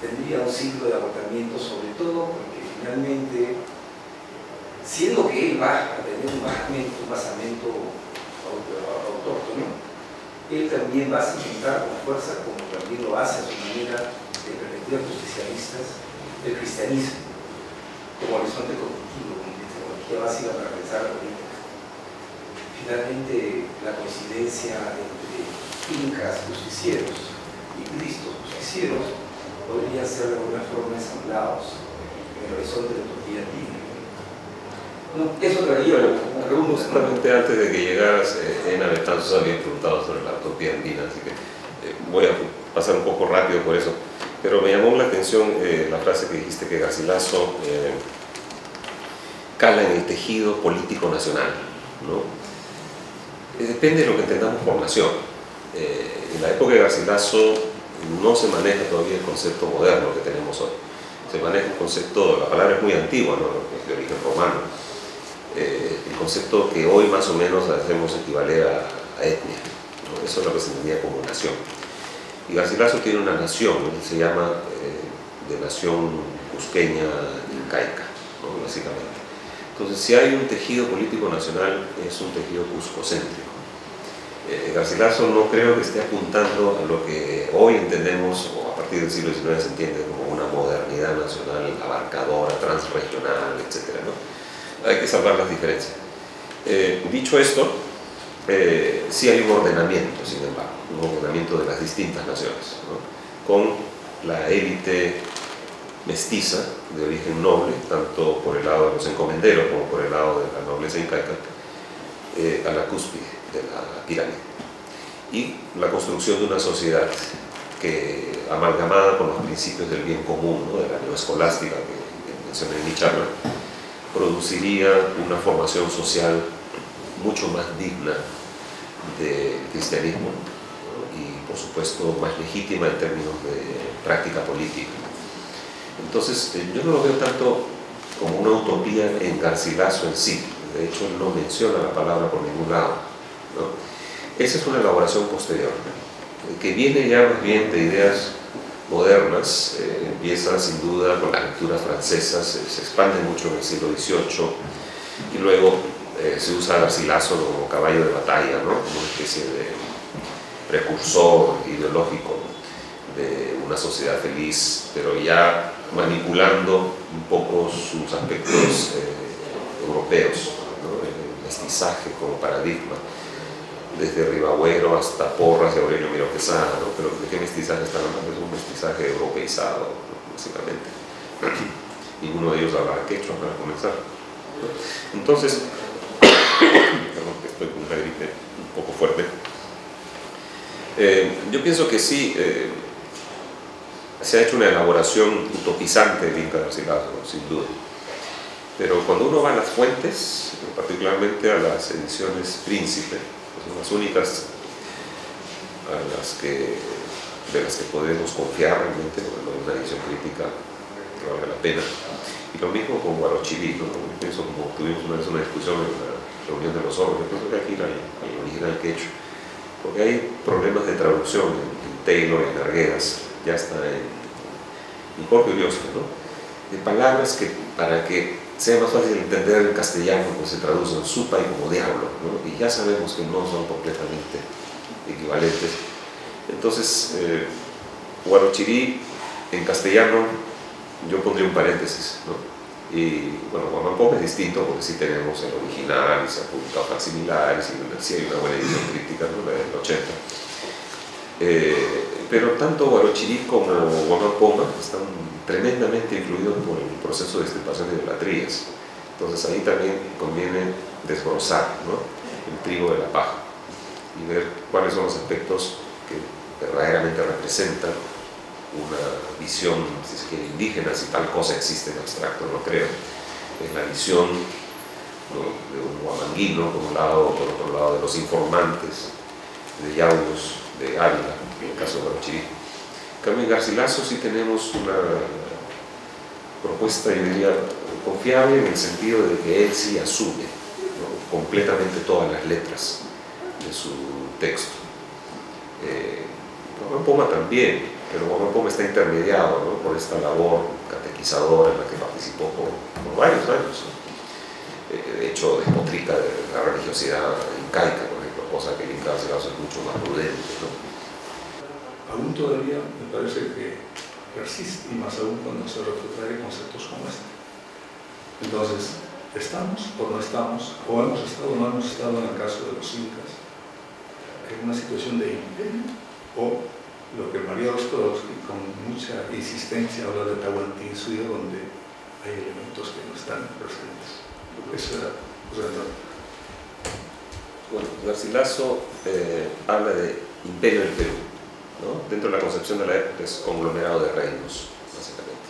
tendría un ciclo de agotamiento, sobre todo porque finalmente, siendo que él va a tener un basamento autóctono, él también va a cimentar con fuerza, como también lo hace a su manera de perspectivas justicialistas, el cristianismo como horizonte cognitivo, como epistemología básica para pensar la política. Finalmente, la coincidencia entre incas justicieros y cristos justicieros podrían ser de alguna forma ensamblados en el horizonte de la utopía andina. No, eso traería justamente antes de que llegaras, Ena Betanzos había preguntado sobre la utopía andina, así que voy a pasar un poco rápido por eso. Pero me llamó la atención la frase que dijiste, que Garcilaso cala en el tejido político nacional, ¿no? Depende de lo que entendamos por nación. En la época de Garcilaso no se maneja todavía el concepto moderno que tenemos hoy. Se maneja un concepto, la palabra es muy antigua, ¿no? Es de origen romano. El concepto que hoy más o menos hacemos equivaler a etnia, ¿no? Eso es lo que se entendía como nación. Y Garcilaso tiene una nación, ¿no? Se llama de nación cusqueña incaica, ¿no? Básicamente. Entonces, si hay un tejido político nacional, es un tejido cuscocéntrico. Garcilaso no creo que esté apuntando a lo que hoy entendemos, o a partir del siglo XIX se entiende como una modernidad nacional abarcadora, transregional, etc., ¿no? Hay que salvar las diferencias. Dicho esto, sí hay un ordenamiento, sin embargo, un ordenamiento de las distintas naciones, ¿no? Con la élite mestiza de origen noble, tanto por el lado de los encomenderos como por el lado de la nobleza incaica, a la cúspide de la pirámide, y la construcción de una sociedad que, amalgamada con los principios del bien común, ¿no? De la neoescolástica que mencioné en mi charla, produciría una formación social mucho más digna del cristianismo, ¿no? Y por supuesto más legítima en términos de práctica política. Entonces yo no lo veo tanto como una utopía en Garcilaso en sí. De hecho, él no menciona la palabra por ningún lado, ¿no? Esa es una elaboración posterior, que viene ya más bien de ideas modernas. Empieza sin duda con las lecturas francesas, se expande mucho en el siglo XVIII, y luego se usa a Garcilaso como caballo de batalla, ¿no? Como una especie de precursor ideológico de una sociedad feliz, pero ya manipulando un poco sus aspectos europeos, ¿no? El mestizaje como paradigma, desde Ribagüero hasta Porras y Aurelio Miró Quesada, ¿no? Pero ¿de qué mestizaje están hablando? Es un mestizaje europeizado, ¿no? Básicamente. Ninguno de ellos habla quechua para comenzar, ¿no? Entonces, perdón, que estoy con una gripe un poco fuerte. Yo pienso que sí, se ha hecho una elaboración utopizante del Inca Garcilaso, sin duda. Pero cuando uno va a las fuentes, particularmente a las ediciones Príncipe, que son las únicas a las que de las que podemos confiar realmente, porque no hay una edición crítica que valga la pena. Y lo mismo con Guarochirí, ¿no? Yo pienso, como tuvimos una vez una discusión en la reunión de los órganos, yo pienso que aquí al original quechua, porque hay problemas de traducción en Taylor, en Arguedas, ya está en Jorge Urioste, ¿no? De palabras que, para que sea más fácil entender en castellano, pues se traducen supa y como diablo, ¿no? Y ya sabemos que no son completamente equivalentes. Entonces, Guarochirí en castellano yo pondría un paréntesis, ¿no? Y bueno, Guamampoma es distinto porque sí tenemos el original y se ha publicado facsimilares y sí hay una buena edición crítica, ¿no? La del 80. Pero tanto Guarochirí como Guamampoma están tremendamente influidos por el proceso de extirpación de idolatrías. Entonces ahí también conviene desbrozar, ¿no? El trigo de la paja y ver cuáles son los aspectos que verdaderamente representan una visión, si es que indígena, si tal cosa existe en abstracto, no creo. Es la visión, ¿no?, de un huamanguino por un lado, por otro lado de los informantes, de Yauyos, de Ávila, en el caso de Guarochirí. En cambio, en Garcilaso sí tenemos una propuesta, yo diría, confiable en el sentido de que él sí asume, ¿no?, completamente todas las letras de su texto. Guamampoma también, pero Guamampoma está intermediado, ¿no?, por esta labor catequizadora en la que participó por varios años, ¿no? De hecho, despotrica de la religiosidad incaica, por ejemplo, cosa que el Inca Garcilaso es mucho más prudente, ¿no? Aún todavía me parece que persiste, y más aún cuando se refutan conceptos como este. Entonces, ¿estamos o no estamos, o hemos estado o no hemos estado en el caso de los incas, en una situación de imperio, o lo que María Rostowski con mucha insistencia habla de Tahuantinsuyo, donde hay elementos que no están presentes? Eso era, bueno, Garcilaso habla de imperio del Perú, ¿no? Dentro de la concepción de la época es conglomerado de reinos, básicamente.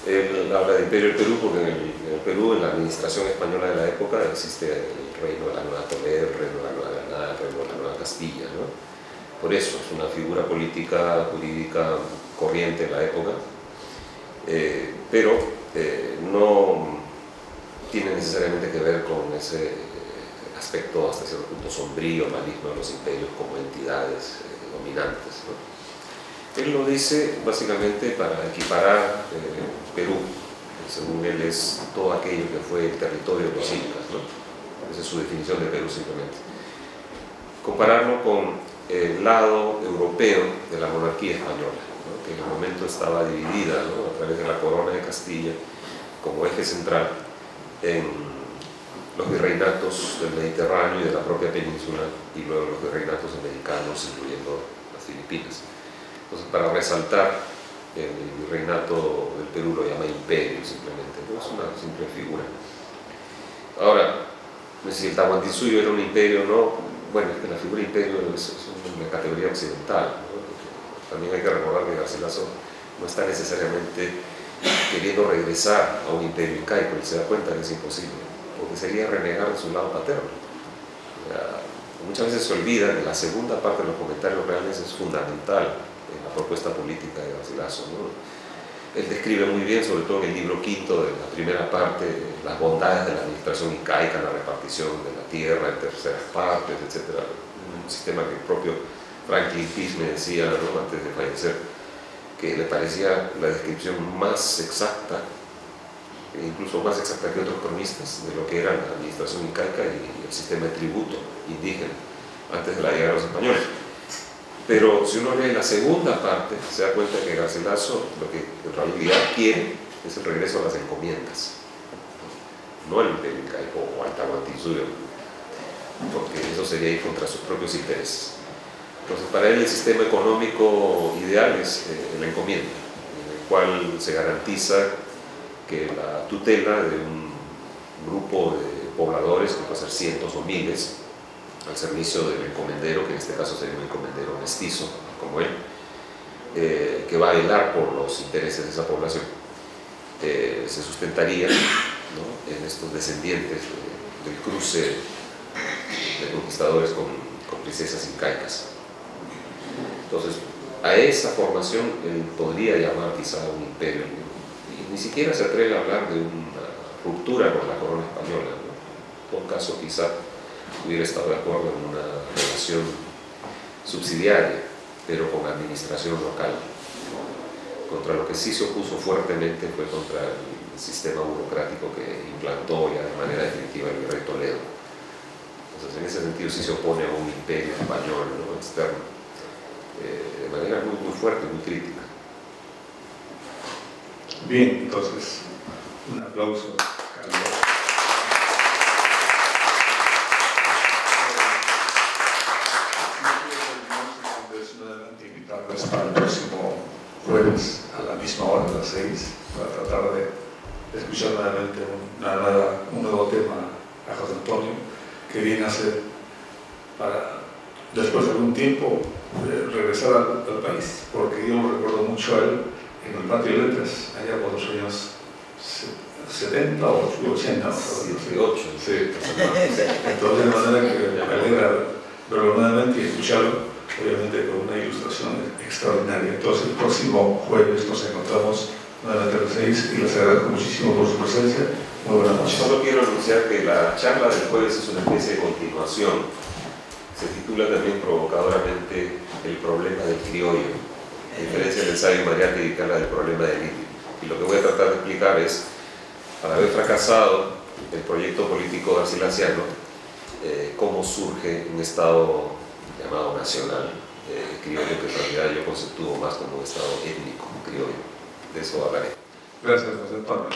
Él habla de imperio del Perú porque en el Perú, en la administración española de la época, existe el reino de la Nueva Toledo, el reino de la Nueva Granada, el reino de la Nueva Castilla, ¿no? Por eso es una figura política, jurídica corriente en la época, pero no tiene necesariamente que ver con ese aspecto hasta cierto punto sombrío, maligno de los imperios como entidades dominantes, ¿no? Él lo dice básicamente para equiparar Perú, que según él es todo aquello que fue el territorio de los incas, ¿no? Esa es su definición de Perú simplemente. Compararlo con el lado europeo de la monarquía española, ¿no?, que en el momento estaba dividida, ¿no?, a través de la corona de Castilla como eje central en los virreinatos del Mediterráneo y de la propia península, y luego los virreinatos americanos, incluyendo las Filipinas. Entonces, para resaltar el virreinato del Perú lo llama imperio simplemente, no es una simple figura. Ahora, si el Tahuantinsuyo era un imperio, ¿no? Bueno, es que la figura imperio es una categoría occidental, ¿no? También hay que recordar que Garcilaso no está necesariamente queriendo regresar a un imperio incaico, y se da cuenta que es imposible, porque sería renegar de su lado paterno. Muchas veces se olvida que la segunda parte de los comentarios reales es fundamental en la propuesta política de Garcilaso, ¿no? Él describe muy bien, sobre todo en el libro quinto de la primera parte, las bondades de la administración incaica, la repartición de la tierra en terceras partes, etc. Un sistema que el propio Franklin Pierce me decía, ¿no?, antes de fallecer, que le parecía la descripción más exacta, incluso más exacta que otros cronistas, de lo que era la administración incaica y el sistema de tributo indígena antes de la llegada de los españoles. Pero si uno lee la segunda parte, se da cuenta que Garcilaso lo que en realidad quiere es el regreso a las encomiendas, no el imperio incaico o al Tahuantinsuyo, porque eso sería ir contra sus propios intereses. Entonces, para él el sistema económico ideal es la encomienda, en el cual se garantiza que la tutela de un grupo de pobladores, que puede ser cientos o miles, al servicio del encomendero, que en este caso sería un encomendero mestizo como él, que va a velar por los intereses de esa población, se sustentaría, ¿no?, en estos descendientes del cruce de conquistadores con princesas incaicas. Entonces, A esa formación él podría llamar quizá un imperio, y ni siquiera se atreve a hablar de una ruptura con la corona española, ¿no? En todo caso quizá hubiera estado de acuerdo en una relación subsidiaria, pero con administración local. Contra lo que sí se opuso fuertemente fue contra el sistema burocrático que implantó ya de manera definitiva el virrey Toledo. Entonces, en ese sentido sí se opone a un imperio español, ¿no? Externo, de manera muy, muy fuerte, muy crítica. Bien, entonces, un aplauso, Carlos. Invitarles para el próximo jueves a la misma hora, a las 6, para tratar de escuchar nuevamente un nuevo tema a José Antonio, que viene a ser para, después de algún tiempo, regresar al país, porque yo lo recuerdo mucho a él en el Patio de Letras, allá por los años 70 o 80, ¿no? 78. Sí. Entonces, de manera que me alegra verlo nuevamente y escucharlo, obviamente con una ilustración extraordinaria. Entonces, el próximo jueves nos encontramos nuevamente a las 6 y les agradezco muchísimo por su presencia. Muy buenas noches. Solo quiero anunciar que la charla del jueves es una especie de continuación. Se titula también provocadoramente El problema del criollo, a diferencia del ensayo Mariátegui que dedicarla del problema del indio. Y lo que voy a tratar de explicar es, al haber fracasado el proyecto político garcilaciano, cómo surge un Estado llamado nacional, criollo, que en realidad yo conceptúo más como un Estado étnico criollo. De eso hablaré. Gracias, José Antonio.